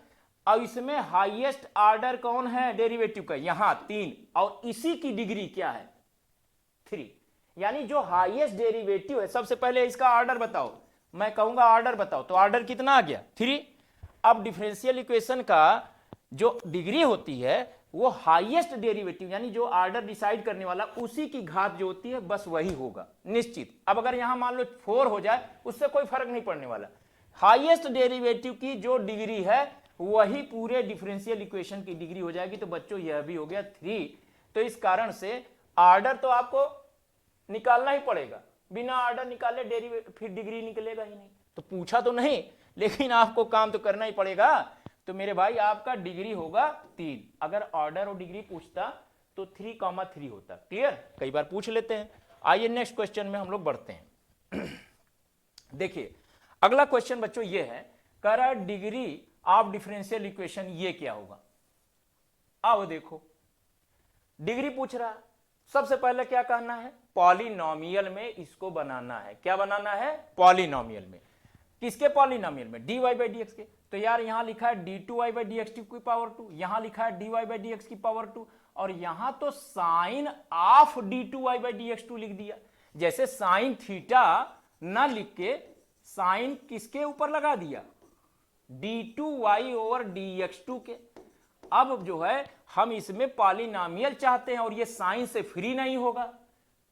अब इसमें हाईएस्ट ऑर्डर कौन है डेरिवेटिव का, यहां 3, और इसी की डिग्री क्या है 3, यानी जो हाईएस्ट डेरिवेटिव है। सबसे पहले इसका ऑर्डर बताओ, मैं कहूंगा ऑर्डर बताओ, तो ऑर्डर कितना आ गया 3। अब डिफरेंशियल इक्वेशन का जो डिग्री होती है वो हाईएस्ट डेरिवेटिव यानी जो ऑर्डर डिसाइड करने वाला उसी की घात जो होती है बस वही होगा निश्चित। अब अगर यहां मान लो 4 हो जाए उससे कोई फर्क नहीं पड़ने वाला, हाईएस्ट डेरिवेटिव की जो डिग्री है वही पूरे डिफरेंशियल इक्वेशन की डिग्री हो जाएगी। तो बच्चों यह भी हो गया 3। तो इस कारण से ऑर्डर तो आपको निकालना ही पड़ेगा, बिना ऑर्डर निकाले डेरिवेटिव फिर डिग्री निकलेगा ही नहीं। तो पूछा तो नहीं लेकिन आपको काम तो करना ही पड़ेगा। तो मेरे भाई आपका डिग्री होगा 3, अगर ऑर्डर और डिग्री पूछता तो 3,3 होता। क्लियर, कई बार पूछ लेते हैं। आइए नेक्स्ट क्वेश्चन में हम लोग बढ़ते हैं। देखिए अगला क्वेश्चन बच्चों ये है, कह डिग्री ऑफ डिफरेंशियल इक्वेशन ये क्या होगा। अब देखो डिग्री पूछ रहा, सबसे पहले क्या कहना है, पॉलिनॉमियल में इसको बनाना है। क्या बनाना है, पॉलिनॉमियल में। किसके पॉलिनॉमियल में, dy/dx के। तो यार यहां लिखा है d2y/dx की पावर 2, यहां लिखा है dy/dx की पावर 2, और यहां तो साइन ऑफ d2y/dx लिख दिया। जैसे साइन थीटा ना लिख के साइन किसके ऊपर लगा दिया, d2y/dx के। अब जो है हम इसमें पॉलिनॉमियल चाहते हैं और ये साइन से फ्री नहीं होगा,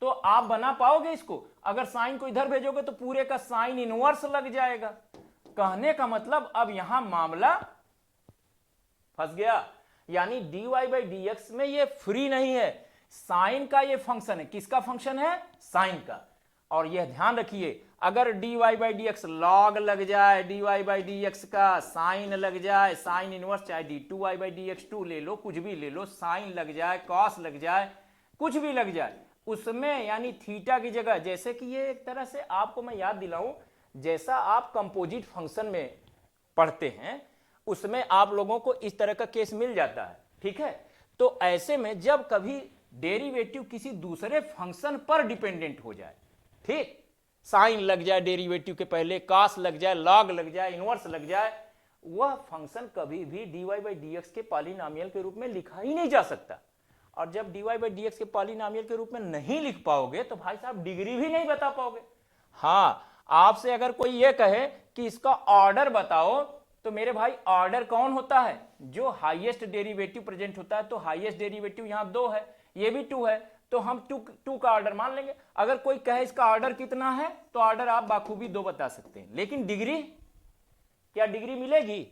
तो आप बना पाओगे इसको। अगर साइन को इधर भेजोगे तो पूरे का साइन इनवर्स लग जाएगा। कहने का मतलब अब यहां मामला फंस गया, यानी dy/dx में ये फ्री नहीं है, साइन का ये फंक्शन है। किसका फंक्शन है, साइन का। और यह ध्यान रखिए अगर dy/dx लॉग लग जाए, dy/dx का साइन लग जाए, साइन इनवर्स, चाहे d2y/dx ले लो, कुछ भी ले लो, साइन लग जाए, कॉस लग जाए, कुछ भी लग जाए उसमें, यानी थीटा की जगह, जैसे कि ये एक तरह से आपको मैं याद दिलाऊं, जैसा आप कंपोजिट फंक्शन में पढ़ते हैं उसमें आप लोगों को इस तरह का केस मिल जाता है। ठीक है, तो ऐसे में जब कभी डेरिवेटिव किसी दूसरे फंक्शन पर डिपेंडेंट हो जाए, ठीक, साइन लग जाए डेरिवेटिव के पहले, कॉस लग जाए, लॉग लग जाए, इनवर्स लग जाए, वह फंक्शन कभी भी dy/dx के पॉलिनॉमियल के रूप में लिखा ही नहीं जा सकता। और जब dy/dx के पॉलिनॉमियल के रूप में नहीं लिख पाओगे तो भाई साहब डिग्री भी नहीं बता पाओगे। हाँ, आपसे अगर कोई ये कहे कि इसका ऑर्डर बताओ, तो मेरे भाई ऑर्डर कौन होता है, जो हाईएस्ट डेरिवेटिव प्रेजेंट होता है। तो हाईएस्ट डेरिवेटिव यहां 2 है, ये भी 2 है, तो हम 2 का ऑर्डर मान लेंगे। अगर कोई कहे इसका ऑर्डर कितना है तो ऑर्डर आप बाखूबी 2 बता सकते हैं, लेकिन डिग्री, क्या डिग्री मिलेगी,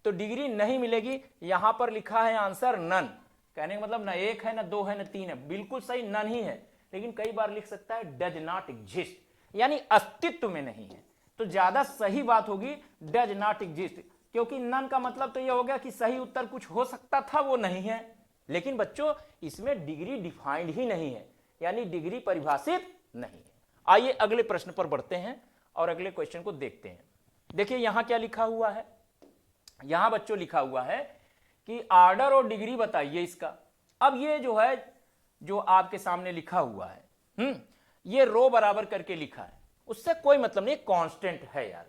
तो डिग्री नहीं मिलेगी। यहां पर लिखा है आंसर नन, कहने का मतलब ना 1 है, ना 2 है, ना 3 है, बिल्कुल सही नन ही है। लेकिन कई बार लिख सकता है डज नॉट एग्जिस्ट, यानी अस्तित्व में नहीं है। तो ज्यादा सही बात होगी डज नॉट एग्जिस्ट, क्योंकि नन का मतलब तो यह हो गया कि सही उत्तर कुछ हो सकता था वो नहीं है। लेकिन बच्चों इसमें डिग्री डिफाइंड ही नहीं है, यानी डिग्री परिभाषित नहीं है। आइए अगले प्रश्न पर बढ़ते हैं और अगले क्वेश्चन को देखते हैं। देखिए यहां क्या लिखा हुआ है, यहां बच्चों लिखा हुआ है कि ऑर्डर और डिग्री बताइए इसका। अब ये जो है, जो आपके सामने लिखा हुआ है, ये रो बराबर करके लिखा है, उससे कोई मतलब नहीं, कांस्टेंट है यार।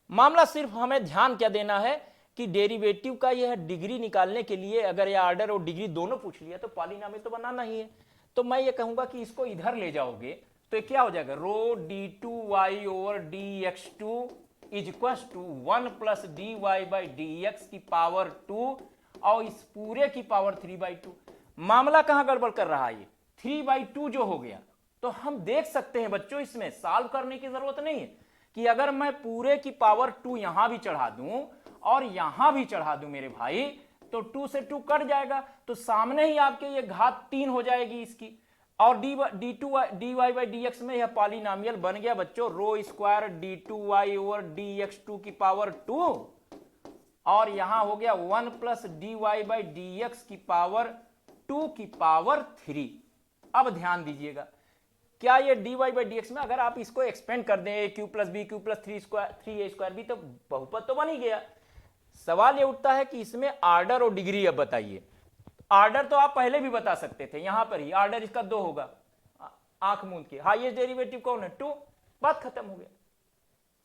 मामला सिर्फ हमें ध्यान क्या देना है कि डेरिवेटिव का यह डिग्री निकालने के लिए अगर यह ऑर्डर और डिग्री दोनों पूछ लिया तो पॉलिनॉमियल तो बनाना ही है। तो मैं ये कहूंगा कि इसको इधर ले जाओगे तो ये क्या हो जाएगा, रो d2y over dx2 is equal to 1 plus dy by dx की पावर 2 और इस पूरे की पावर 3/2। मामला कहां गड़बड़ कर रहा है, ये 3/2 जो हो गया। तो हम देख सकते हैं बच्चों, इसमें सॉल्व करने की जरूरत नहीं है कि अगर मैं पूरे की पावर 2 यहां भी चढ़ा दूं और यहां भी चढ़ा दूं मेरे भाई, तो 2 से 2 कट जाएगा, तो सामने ही आपके ये घात 3 हो जाएगी इसकी, और dy बाई dx में यह पॉलिनॉमियल बन गया बच्चों रो स्क्वायर d2y ओवर dx2 की पावर 2, और यहां हो गया 1 प्लस dy बाई dx की पावर 2 की पावर 3। अब ध्यान दीजिएगा, क्या ये dy बाई dx में अगर आप इसको एक्सपेंड कर दें a cube plus b cube plus 3a square भी, तो बहुपद तो बन ही गया। सवाल ये उठता है कि इसमें आर्डर और डिग्री अब बताइए। आर्डर तो आप पहले भी बता सकते थे, यहां पर ही आर्डर इसका 2 होगा, आंख मूंद के। हाईएस्ट डेरिवेटिव कौन है, 2, बात खत्म हो गया।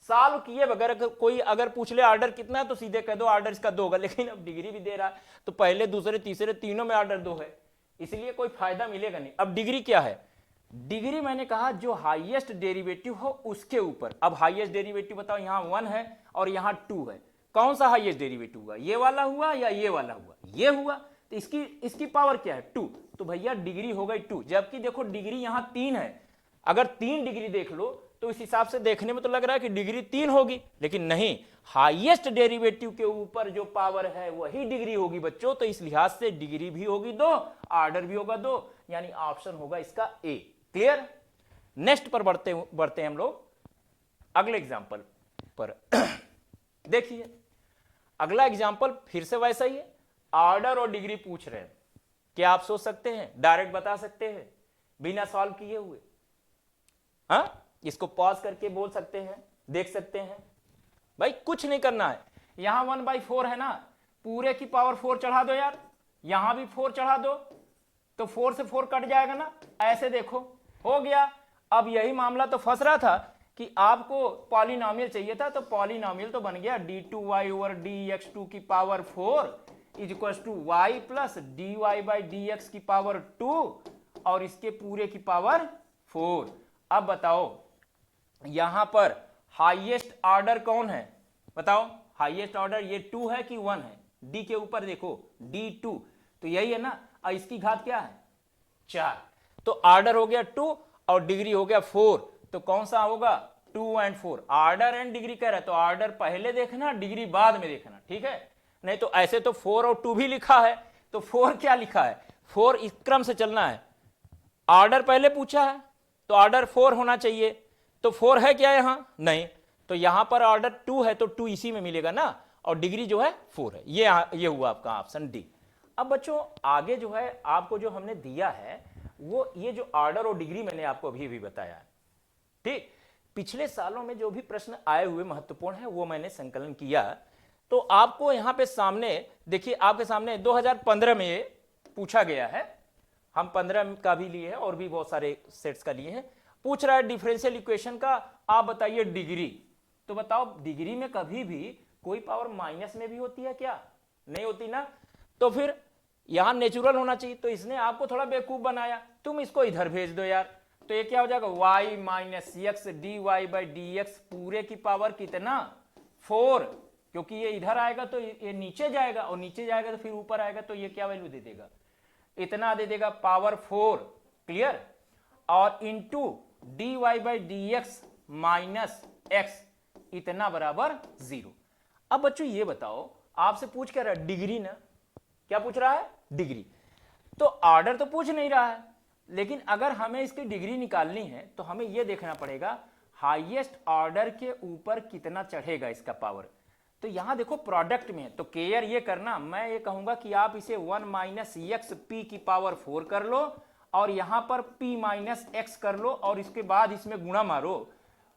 सॉल्व किए बगैर कोई अगर पूछ ले आर्डर कितना है तो सीधे कह दो आर्डर इसका 2 होगा, लेकिन अब डिग्री भी दे रहा है तो पहले दूसरे तीसरे तीनों में आर्डर 2 है, इसलिए कोई फायदा मिलेगा नहीं। अब डिग्री क्या है, डिग्री मैंने कहा जो हाईएस्ट डेरिवेटिव हो उसके ऊपर। अब हाईएस्ट डेरिवेटिव बताओ, यहां 1 है और यहां 2 है, कौन सा हाईएस्ट डेरिवेटिव हुआ, ये वाला हुआ या ये वाला हुआ, ये हुआ, तो इसकी पावर क्या है 2, तो भैया डिग्री हो गई 2। जबकि देखो डिग्री यहां 3 है, अगर 3 डिग्री देख लो तो इस हिसाब से देखने में तो लग रहा है कि डिग्री 3 होगी, लेकिन नहीं, हाईएस्ट डेरिवेटिव के ऊपर जो पावर है वही डिग्री होगी बच्चों। तो इस लिहाज से डिग्री भी होगी 2, आर्डर भी होगा 2, यानी ऑप्शन होगा इसका ए। क्लियर। नेक्स्ट पर बढ़ते हैं हम लोग अगले एग्जांपल पर। देखिए अगला एग्जांपल फिर से वैसा ही है, ऑर्डर और डिग्री पूछ रहे हैं। क्या आप सोच सकते हैं, डायरेक्ट बता सकते हैं बिना सॉल्व किए हुए? हाँ, इसको पॉज करके बोल सकते हैं, देख सकते हैं। भाई कुछ नहीं करना है, यहां 1/4 है ना, पूरे की पावर 4 चढ़ा दो यार, यहां भी 4 चढ़ा दो, तो 4 से 4 कट जाएगा ना, ऐसे देखो हो गया। अब यही मामला तो फंस रहा था कि आपको पॉलिनॉमियल चाहिए था, तो पॉलिनॉमियल तो बन गया d2y ओवर dx2 की power 4 is equal to y plus dy by dx की पावर 2 और इसके पूरे की पावर 4। अब बताओ यहां पर हाईएस्ट ऑर्डर कौन है, बताओ हाईएस्ट ऑर्डर ये 2 है कि 1 है, d के ऊपर देखो d2, तो यही है ना, और इसकी घात क्या है 4, तो ऑर्डर हो गया 2 और डिग्री हो गया 4, तो कौन सा होगा 2 और 4। ऑर्डर एंड डिग्री कह रहा है तो ऑर्डर पहले देखना, डिग्री बाद में देखना, ठीक है। नहीं तो ऐसे तो 4 और 2 भी लिखा है, तो 4 क्या लिखा है, 4 इस क्रम से चलना है, ऑर्डर पहले पूछा है तो ऑर्डर 4 होना चाहिए, तो 4 है क्या यहां, नहीं, तो यहां पर ऑर्डर 2 है तो 2 इसी में मिलेगा ना, और डिग्री जो है 4 है, ये हुआ आपका ऑप्शन डी। अब बच्चों आगे जो है आपको जो हमने दिया है वो ये जो ऑर्डर और डिग्री मैंने आपको अभी भी बताया है, ठीक। पिछले सालों में जो भी प्रश्न आए हुए महत्वपूर्ण है वो मैंने संकलन किया, तो आपको यहां पे सामने देखिए, आपके सामने 2015 में ये पूछा गया है, हम 15 का भी लिए हैं और भी बहुत सारे सेट्स का लिए हैं। पूछ रहा है डिफरेंशियल इक्वेशन का, आप बताइए डिग्री, तो बताओ डिग्री में कभी भी कोई पावर माइनस में भी होती है क्या, नहीं होती ना, तो फिर यहां नेचुरल होना चाहिए, तो इसने आपको थोड़ा बेवकूफ बनाया, तुम इसको इधर भेज दो यार, तो ये क्या हो जाएगा y minus x d y by d x पूरे की पावर कितना 4, क्योंकि ये इधर आएगा तो ये नीचे जाएगा और नीचे जाएगा तो फिर ऊपर आएगा, तो ये क्या वैल्यू दे देगा, इतना दे देगा पावर 4। क्लियर। और into d y by d x minus x इतना बराबर 0। अब बच्चों ये बताओ, आपसे पूछ क्या रहा है डिग्री ना, क्या पूछ रहा है डिग्री, तो ऑर्डर तो पूछ नहीं रहा है, लेकिन अगर हमें इसकी डिग्री निकालनी है तो हमें यह देखना पड़ेगा हाईएस्ट ऑर्डर के ऊपर कितना चढ़ेगा इसका पावर। तो यहां देखो प्रोडक्ट में, तो केयर ये करना, मैं ये कहूंगा कि आप इसे 1 माइनस एक्स पी की पावर 4 कर लो और यहां पर p माइनस एक्स कर लो और इसके बाद इसमें गुणा मारो,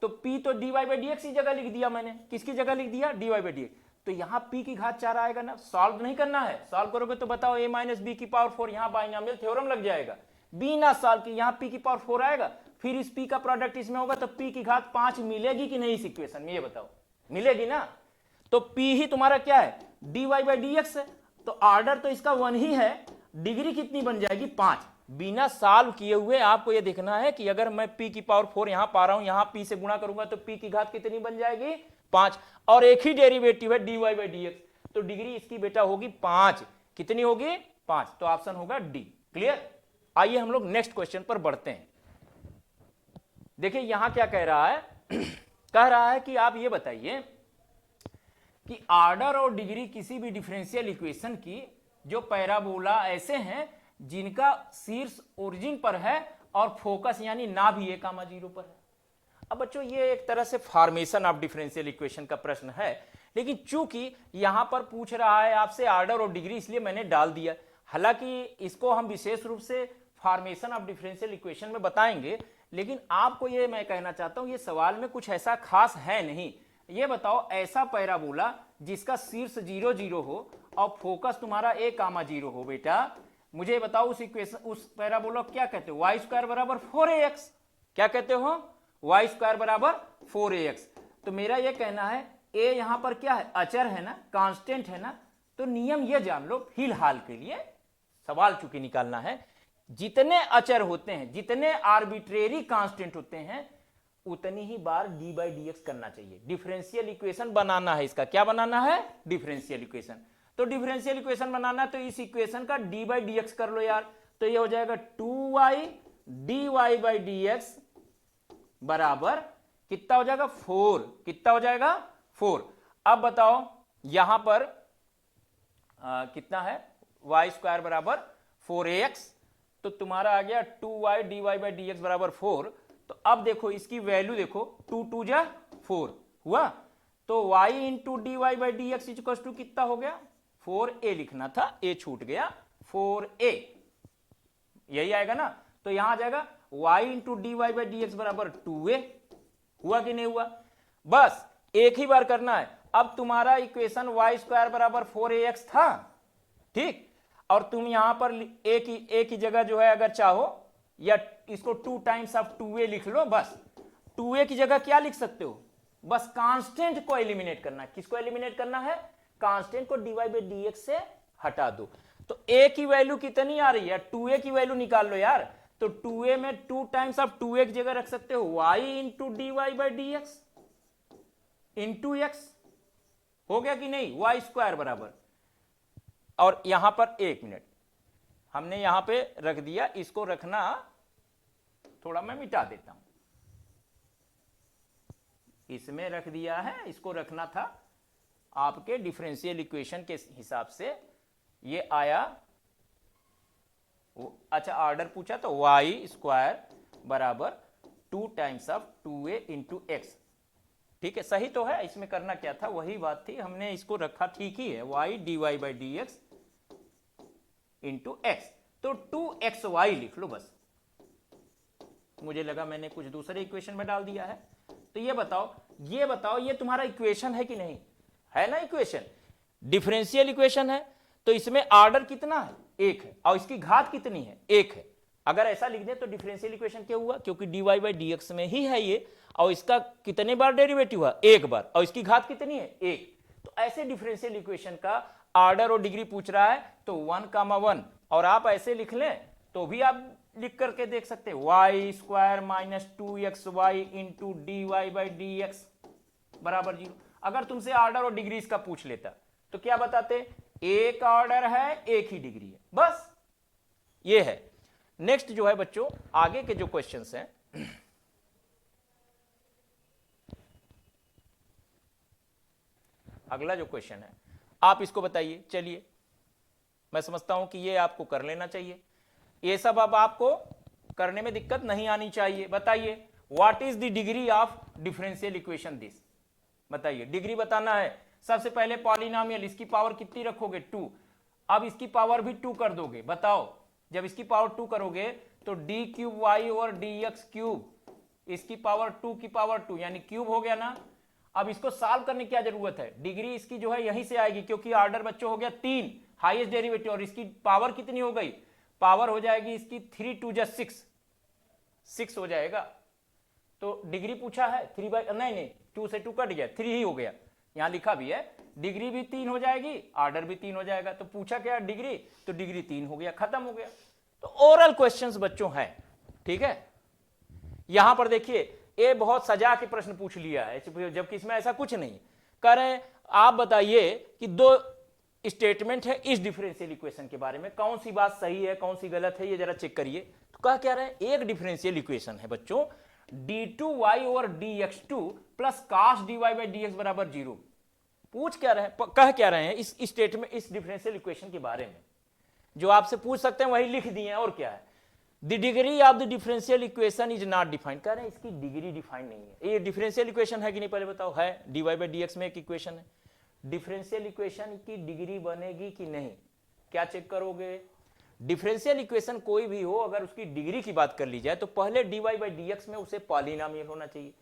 तो p तो dy बाई डी एक्स की जगह लिख दिया मैंने, किसकी जगह लिख दिया dy बाई डी एक्स, तो यहां p की घात 4 आएगा ना, सॉल्व नहीं करना है, सॉल्व करोगे तो बताओ a माइनस बी की पावर 4, यहां बाइनॉमियल थ्योरम लग जाएगा, बिना सॉल्व की यहां p की पावर 4 आएगा, फिर इस p का प्रोडक्ट इसमें होगा तो p की घात 5 मिलेगी कि नहीं इस इक्वेशन में, ये बताओ। मिलेगी ना। तो p ही तुम्हारा क्या है, dy बाई dx है, तो ऑर्डर तो इसका 1 ही है, डिग्री कितनी बन जाएगी 5। बिना सॉल्व किए हुए आपको यह देखना है कि अगर मैं p की पावर 4 यहां पा रहा हूं, यहां p से गुणा करूंगा तो p की घात कितनी बन जाएगी 5, और एक ही डेरिवेटिव है dy बाई dx, तो डिग्री इसकी बेटा होगी 5। कितनी होगी 5, तो ऑप्शन होगा डी। क्लियर। आइए हम लोग नेक्स्ट क्वेश्चन पर बढ़ते हैं। देखिए यहां क्या कह रहा है कह रहा है कि आप ये बताइए कि ऑर्डर और डिग्री किसी भी डिफरेंशियल इक्वेशन की जो पैराबोला ऐसे हैं जिनका शीर्ष ओरिजिन पर है और फोकस यानी ना भी a, 0 पर है। अब बच्चों ये एक तरह से फॉर्मेशन ऑफ डिफरेंशियल इक्वेशन का प्रश्न है, लेकिन चूंकि यहां पर पूछ रहा है आपसे ऑर्डर और डिग्री, इसलिए मैंने डाल दिया। हालांकि इसको हम विशेष रूप से फॉर्मेशन ऑफ डिफरेंशियल इक्वेशन में बताएंगे, लेकिन आपको ये मैं कहना चाहता हूं ये सवाल में कुछ ऐसा खास है नहीं। ये बताओ ऐसा पैराबोला जिसका शीर्ष 0, 0 हो और फोकस तुम्हारा a, 0 हो, बेटा मुझे बताओ उस इक्वेशन उस पैराबोला क्या कहते हो, y स्क्वायर बराबर 4ax। क्या कहते हो, y स्क्वायर बराबर 4ax। तो मेरा ये कहना है a यहां पर क्या है, अचर है ना, कांस्टेंट है ना, तो नियम ये जान लो फिलहाल के लिए, सवाल चूंकि निकालना है, जितने अचर होते हैं, जितने आर्बिट्रेरी कांस्टेंट होते हैं, उतनी ही बार डी बाई डी एक्स करना चाहिए। डिफरेंशियल इक्वेशन बनाना है, इसका क्या बनाना है, डिफरेंशियल इक्वेशन। तो डिफरेंशियल इक्वेशन बनाना है तो इस इक्वेशन का डी बाई डी एक्स कर लो यार, तो ये हो जाएगा 2y dy by d x बराबर कितना हो जाएगा 4। कितना हो जाएगा 4। अब बताओ यहां पर कितना है, y स्क्वायर बराबर 4ax, तो तुम्हारा आ गया 2y dy by d x बराबर 4। तो अब देखो इसकी वैल्यू देखो, 2 2 जा 4 हुआ, तो y into d y by d x equal to कितना हो गया, 4a लिखना था, a छूट गया, 4a यही आएगा ना। तो यहां आ जाएगा y into d y by d x बराबर 2a। हुआ कि नहीं हुआ, बस एक ही बार करना है। अब तुम्हारा इक्वेशन y स्क्वायर बराबर 4ax था, ठीक, और तुम यहां पर a की जगह जो है अगर चाहो या इसको 2 टाइम्स ऑफ 2a लिख लो, बस 2a की जगह क्या लिख सकते हो, बस कांस्टेंट को एलिमिनेट करना है। किसको एलिमिनेट करना है, कांस्टेंट को dy बाई डी एक्स से हटा दो। तो a की वैल्यू कितनी आ रही है, 2a की वैल्यू निकाल लो यार। तो 2a में 2 टाइम्स ऑफ 2a की जगह रख सकते हो y into d y by d x into x, हो गया कि नहीं, y स्क्वायर बराबर, और यहां पर 1 मिनट हमने यहां पे रख दिया, इसको रखना थोड़ा मैं मिटा देता हूं, इसमें रख दिया है, इसको रखना था आपके डिफरेंशियल इक्वेशन के हिसाब से। ये आया, अच्छा ऑर्डर पूछा तो y स्क्वायर बराबर 2 times of 2a into x, ठीक है, सही तो है। इसमें करना क्या था, वही बात थी, हमने इसको रखा ठीक ही है, y dy by d x into x, तो 2xy लिख लो बस। मुझे लगा मैंने कुछ दूसरे इक्वेशन में डाल दिया है। तो ये बताओ ये तुम्हारा इक्वेशन है कि नहीं, है ना, इक्वेशन डिफरेंशियल इक्वेशन है, तो इसमें ऑर्डर कितना है, 1 है, और इसकी घात कितनी है, 1 है। अगर ऐसा लिख दे तो डिफरेंशियल इक्वेशन क्या हुआ, क्योंकि dy बाई डी एक्स में ही है ये, और इसका कितने बार डेरिवेटिव हुआ, 1 बार, और इसकी घात कितनी है, 1। तो ऐसे डिफरेंशियल इक्वेशन का ऑर्डर और डिग्री पूछ रहा है तो 1, 1, और आप ऐसे लिख लें तो भी आप लिख करके देख सकते हैं, y square minus 2xy into d y by d x बराबर 0। अगर तुमसे ऑर्डर और डिग्री इसका पूछ लेता तो क्या बताते, एक ऑर्डर है एक ही डिग्री है, बस ये है। नेक्स्ट जो है बच्चों आगे के जो क्वेश्चंस हैं, अगला जो क्वेश्चन है आप इसको बताइए। चलिए मैं समझता हूं कि ये आपको कर लेना चाहिए, ये सब अब आपको करने में दिक्कत नहीं आनी चाहिए। बताइए what is the degree of differential equation this, बताइए डिग्री बताना है। सबसे पहले पॉलिनोमियल, इसकी पावर कितनी रखोगे, 2। अब इसकी पावर भी 2 कर दोगे, बताओ जब इसकी पावर 2 करोगे तो d cube y over d x cube, इसकी पावर 2 की पावर 2 यानी क्यूब हो गया ना। अब इसको सॉल्व करने की क्या जरूरत है, डिग्री इसकी जो है यहीं से आएगी, क्योंकि ऑर्डर बच्चों हो गया 3 हाईएस्ट डेरिवेटिव, और इसकी पावर कितनी हो गई, पावर हो जाएगी इसकी 3 2 जा 6, 6 हो जाएगा। तो डिग्री पूछा है 3 नहीं 2 से 2 कट गया, 3 ही हो गया, यहां लिखा भी है डिग्री भी 3 हो जाएगी, ऑर्डर भी 3 हो जाएगा। तो पूछा क्या डिग्री, तो डिग्री 3 हो गया, खत्म हो गया। तो ओरल क्वेश्चंस बच्चों है, ठीक है। यहां पर देखिए ये बहुत सजा के प्रश्न पूछ लिया है, जबकि इसमें ऐसा कुछ नहीं। कह रहे हैं आप बताइए कि 2 स्टेटमेंट है इस डिफरेंशियल इक्वेशन के बारे में, कौन सी बात सही है कौन सी गलत है, ये जरा चेक करिए। तो कह क्या रहे हैं, एक डिफरेंशियल इक्वेशन है बच्चों d2y over dx2 plus cos dy by dx बराबर 0। पूछ क्या रहे हैं, कह क्या रहे हैं इस स्टेटमेंट, इस डिफरेंशियल इक्वेशन के बारे में जो आपसे पूछ सकते हैं वही लिख दिए हैं, और क्या है। The degree of the differential equation is not defined, कह रहे हैं इसकी डिग्री डिफाइंड नहीं है। ये डिफरेंशियल इक्वेशन है कि नहीं पहले बताओ, है dy बाई dx में एक इक्वेशन है। डिफरेंशियल इक्वेशन की डिग्री बनेगी कि नहीं, क्या चेक करोगे। डिफरेंशियल इक्वेशन कोई भी हो अगर उसकी डिग्री की बात कर ली जाए तो पहले dy बाई dx में उसे पॉलिनोमियल होना चाहिए।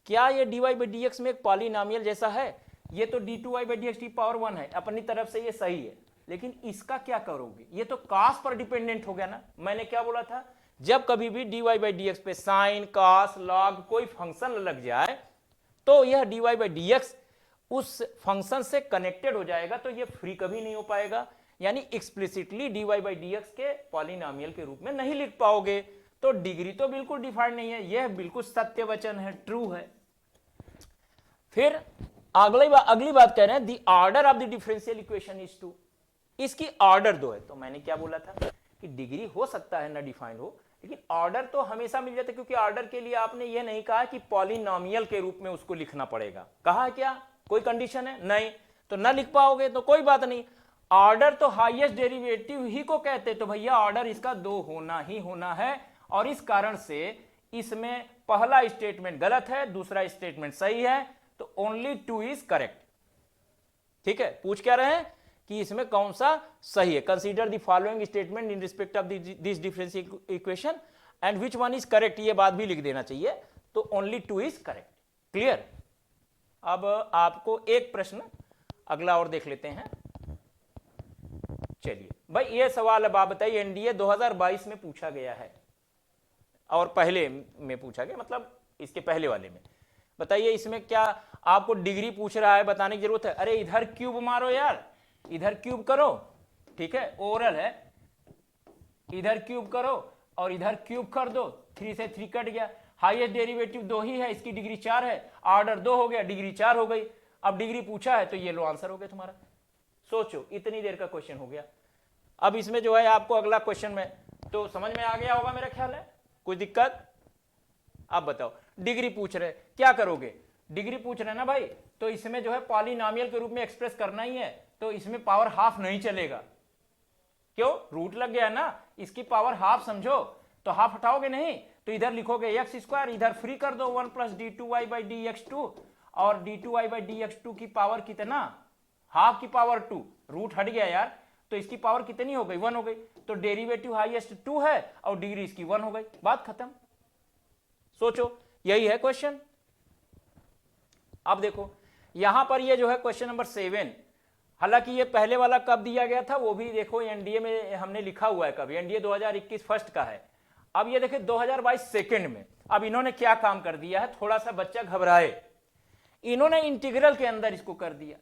क्या ये dy बाई dx में एक पॉलिनोमियल जैसा है, ये तो d2y बाई dx की पावर 1 है, अपनी तरफ से ये सही है, लेकिन इसका क्या करोगे, ये तो cos पर डिपेंडेंट हो गया ना। मैंने क्या बोला था, जब कभी भी dy बाई dx पे साइन cos log कोई फंक्शन लग जाए तो यह dy बाई dx उस फंक्शन से कनेक्टेड हो जाएगा, तो यह फ्री कभी नहीं हो पाएगा, यानी एक्सप्लिसिटली dy बाई dx के पॉलिनोमियल के रूप में नहीं लिख पाओगे। तो डिग्री तो बिल्कुल डिफाइंड नहीं है, यह बिल्कुल सत्य वचन है, ट्रू है। फिर अगली बात कह रहे हैं the order of the differential equation is 2, इसकी ऑर्डर 2 है। तो मैंने क्या बोला था कि डिग्री हो सकता है ना डिफाइंड हो, लेकिन ऑर्डर तो हमेशा मिल जाता है, क्योंकि ऑर्डर के लिए आपने ये नहीं कहा कि पॉलिनोमियल के रूप में उसको लिखना पड़ेगा। कहा है क्या, कोई कंडीशन है नहीं, तो ना लिख पाओगे तो कोई बात नहीं। ऑर्डर तो हाईएस्ट डेरिवेटिव ही को कहते, तो भैया ऑर्डर इसका 2 होना ही होना है, और इस कारण से इसमें पहला स्टेटमेंट गलत है, दूसरा स्टेटमेंट सही है, तो ओनली 2 इज करेक्ट। ठीक है, पूछ क्या रहे हैं कि इसमें कौन सा सही है। Consider the following statement in respect of this differential equation and which one is correct, ये बात भी लिख देना चाहिए, तो ओनली 2 इज करेक्ट। क्लियर। अब आपको एक प्रश्न अगला और देख लेते हैं। चलिए भाई, ये सवाल अब आप बताइए, एनडीए 2022 में पूछा गया है, और पहले में पूछा गया, मतलब इसके पहले वाले में। बताइए इसमें क्या आपको डिग्री पूछ रहा है, बताने की जरूरत है। अरे इधर क्यूब मारो यार, इधर क्यूब करो, ठीक है, ओरल है, इधर क्यूब करो और इधर क्यूब कर दो, 3 से 3 कट गया। हाईएस्ट डेरिवेटिव 2 ही है, इसकी डिग्री 4 है, ऑर्डर 2 हो गया, डिग्री 4 हो गई। अब डिग्री पूछा है तो ये लो आंसर हो गया तुम्हारा। सोचो, इतनी देर का क्वेश्चन हो गया। अब इसमें जो है आपको अगला क्वेश्चन में तो समझ में आ गया होगा मेरा ख्याल है, कोई दिक्कत। अब बताओ, डिग्री पूछ रहे, क्या करोगे, डिग्री पूछ रहे ना भाई, तो इसमें जो है पॉलिनोमियल के रूप में एक्सप्रेस करना ही है, तो इसमें पावर हाफ नहीं चलेगा। क्यों, रूट लग गया ना, इसकी पावर हाफ समझो, तो हाफ हटाओगे नहीं, तो इधर लिखोगे एक्स स्क्वायर, इधर फ्री कर दो 1 प्लस d2y बाई dx2, और d2y बाई dx2 की पावर कितना, हाफ की पावर 2, रूट हट गया यार, तो इसकी पावर कितनी हो गई, 1 हो गई, तो डेरिवेटिव हाईएस्ट 2 है और डिग्री इसकी 1 हो गई, बात खत्म। सोचो, यही है क्वेश्चन। अब देखो यहां पर ये जो है क्वेश्चन नंबर 7, हालांकि ये पहले वाला कब दिया गया था वो भी देखो, एनडीए में हमने लिखा हुआ है कब, एनडीए 2021 फर्स्ट का है। अब ये देखिए 2022 सेकंड में। अब इन्होंने क्या काम कर दिया है, थोड़ा सा बच्चा घबराए, इन्होंने इंटीग्रल के अंदर इसको कर दिया।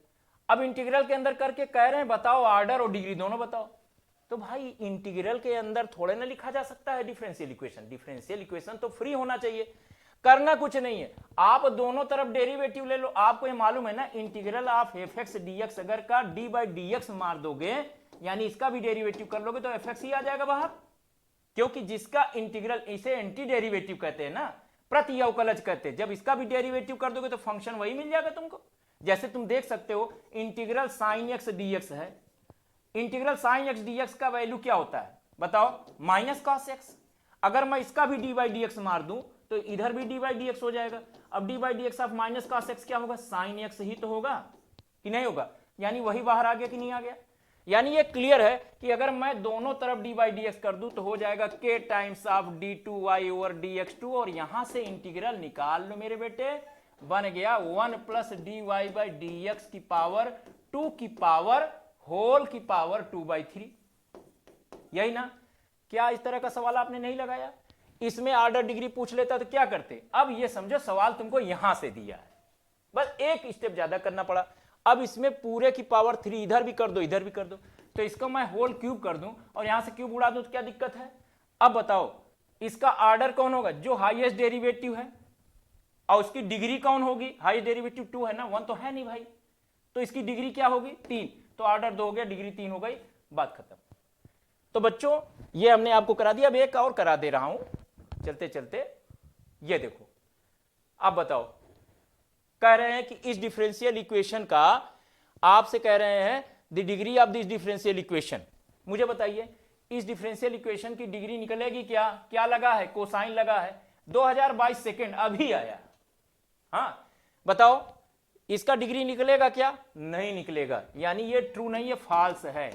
अब इंटीग्रल के अंदर करके कह रहे हैं बताओ ऑर्डर और डिग्री दोनों बताओ। तो भाई इंटीग्रल के अंदर थोड़े ना लिखा जा सकता है डिफरेंशियल इक्वेशन, डिफरेंशियल इक्वेशन तो फ्री होना चाहिए। करना कुछ नहीं है, आप दोनों तरफ डेरिवेटिव ले लो। आपको ये मालूम है ना, integral of F x d x अगर का डी बाई डी एक्स मार दोगे, यानी इसका भी डेरिवेटिव कर लोगे, तो एफ एक्स ही आ जाएगा बाहर, क्योंकि जिसका इंटीग्रल, इसे एंटी डेरिवेटिव कहते हैं ना, प्रति अवकलज कहते हैं। जब इसका भी डेरिवेटिव कर दोगे तो फंक्शन वही मिल जाएगा तुमको। जैसे तुम देख सकते हो integral sine x d x है, integral sine x d x का वैल्यू क्या होता है बताओ, माइनस कॉस एक्स। अगर मैं इसका भी डी बाई डी एक्स मार दूं तो इधर भी डी बाई डी एक्स हो जाएगा। अब D by d x of minus cos x क्या होगा, साइन एक्स ही तो होगा कि नहीं होगा, यानी वही बाहर आ गया कि नहीं आ गया। यानी ये क्लियर है कि अगर मैं दोनों तरफ डी बाई डी एक्स कर दूं तो हो जाएगा k times of d two y over d x two, और यहां से इंटीग्रल निकाल लो मेरे बेटे, बन गया 1 plus d y by d x की पावर 2 की पावर होल की पावर 2/3। यही ना, क्या इस तरह का सवाल आपने नहीं लगाया। इसमें ऑर्डर डिग्री पूछ लेता तो क्या करते। अब ये समझो सवाल तुमको यहां से दिया है, बस एक स्टेप ज्यादा करना पड़ा। अब इसमें पूरे की पावर 3 इधर भी कर दो इधर भी कर दो, तो इसको मैं होल क्यूब कर दूं और यहां से क्यूब उड़ा दूं तो क्या दिक्कत है। अब बताओ इसका ऑर्डर कौन होगा, जो हाईएस्ट डेरिवेटिव है, और उसकी डिग्री कौन होगी, हाईएस्ट डेरिवेटिव 2 है ना, 1 तो है नहीं भाई, तो इसकी डिग्री क्या होगी 3, तो ऑर्डर 2 हो गया, डिग्री 3 हो गई, बात खत्म। तो बच्चों ये हमने आपको करा दिया, अब एक और करा दे रहा हूं चलते चलते। ये देखो, अब बताओ, कह रहे हैं कि इस डिफरेंशियल इक्वेशन का, आपसे कह रहे हैं the degree of this differential equation. मुझे बताइए इस डिफरेंशियल इक्वेशन की डिग्री निकलेगी क्या, क्या लगा है, कोसाइन लगा है, 2022 सेकेंड अभी आया। हाँ बताओ इसका डिग्री निकलेगा क्या, नहीं निकलेगा, यानी ये ट्रू नहीं है, फॉल्स है।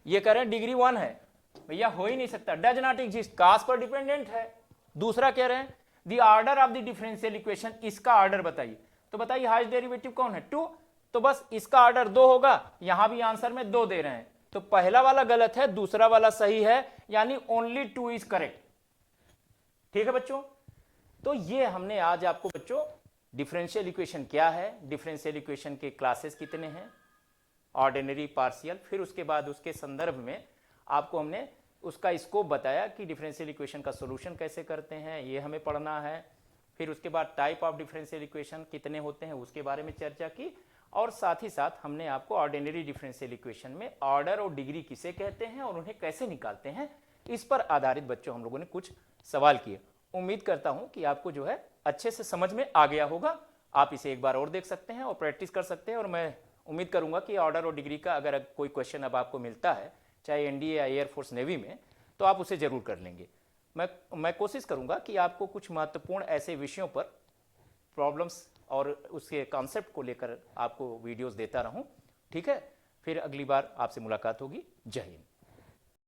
ये कह रहे हैं डिग्री 1 है, भैया हो ही नहीं सकता, डज नॉट एग्जिस्ट, कास पर डिपेंडेंट है। दूसरा कह रहे हैं the order of the differential equation, इसका ऑर्डर बताइए, तो बताइए हाईएस्ट डेरिवेटिव कौन है 2, तो बस इसका ऑर्डर 2 होगा, यहां भी आंसर में 2 दे रहे हैं, तो पहला वाला गलत है, दूसरा वाला सही है, यानी ओनली 2 इज करेक्ट। ठीक है बच्चों, तो ये हमने आज आपको बच्चों डिफरेंशियल इक्वेशन क्या है, डिफरेंशियल इक्वेशन के क्लासेस कितने हैं, ऑर्डिनरी, पार्शियल, फिर उसके बाद उसके संदर्भ में आपको हमने उसका स्कोप बताया कि डिफरेंशियल इक्वेशन का सॉल्यूशन कैसे करते हैं, ये हमें पढ़ना है। फिर उसके बाद टाइप ऑफ डिफरेंशियल इक्वेशन कितने होते हैं उसके बारे में चर्चा की, और साथ ही साथ हमने आपको ऑर्डिनरी डिफरेंशियल इक्वेशन में ऑर्डर और डिग्री किसे कहते हैं और उन्हें कैसे निकालते हैं, इस पर आधारित बच्चों हम लोगों ने कुछ सवाल किए। उम्मीद करता हूं कि आपको जो है अच्छे से समझ में आ गया होगा। आप इसे एक बार और देख सकते हैं और प्रैक्टिस कर सकते हैं, और मैं उम्मीद करूंगा कि ऑर्डर और डिग्री का अगर कोई क्वेश्चन अब आपको मिलता है, चाहे एनडीए या एयरफोर्स नेवी में, तो आप उसे जरूर कर लेंगे। मैं कोशिश करूंगा कि आपको कुछ महत्वपूर्ण ऐसे विषयों पर प्रॉब्लम्स और उसके कॉन्सेप्ट को लेकर आपको वीडियोस देता रहूं। ठीक है, फिर अगली बार आपसे मुलाकात होगी। जय हिंद।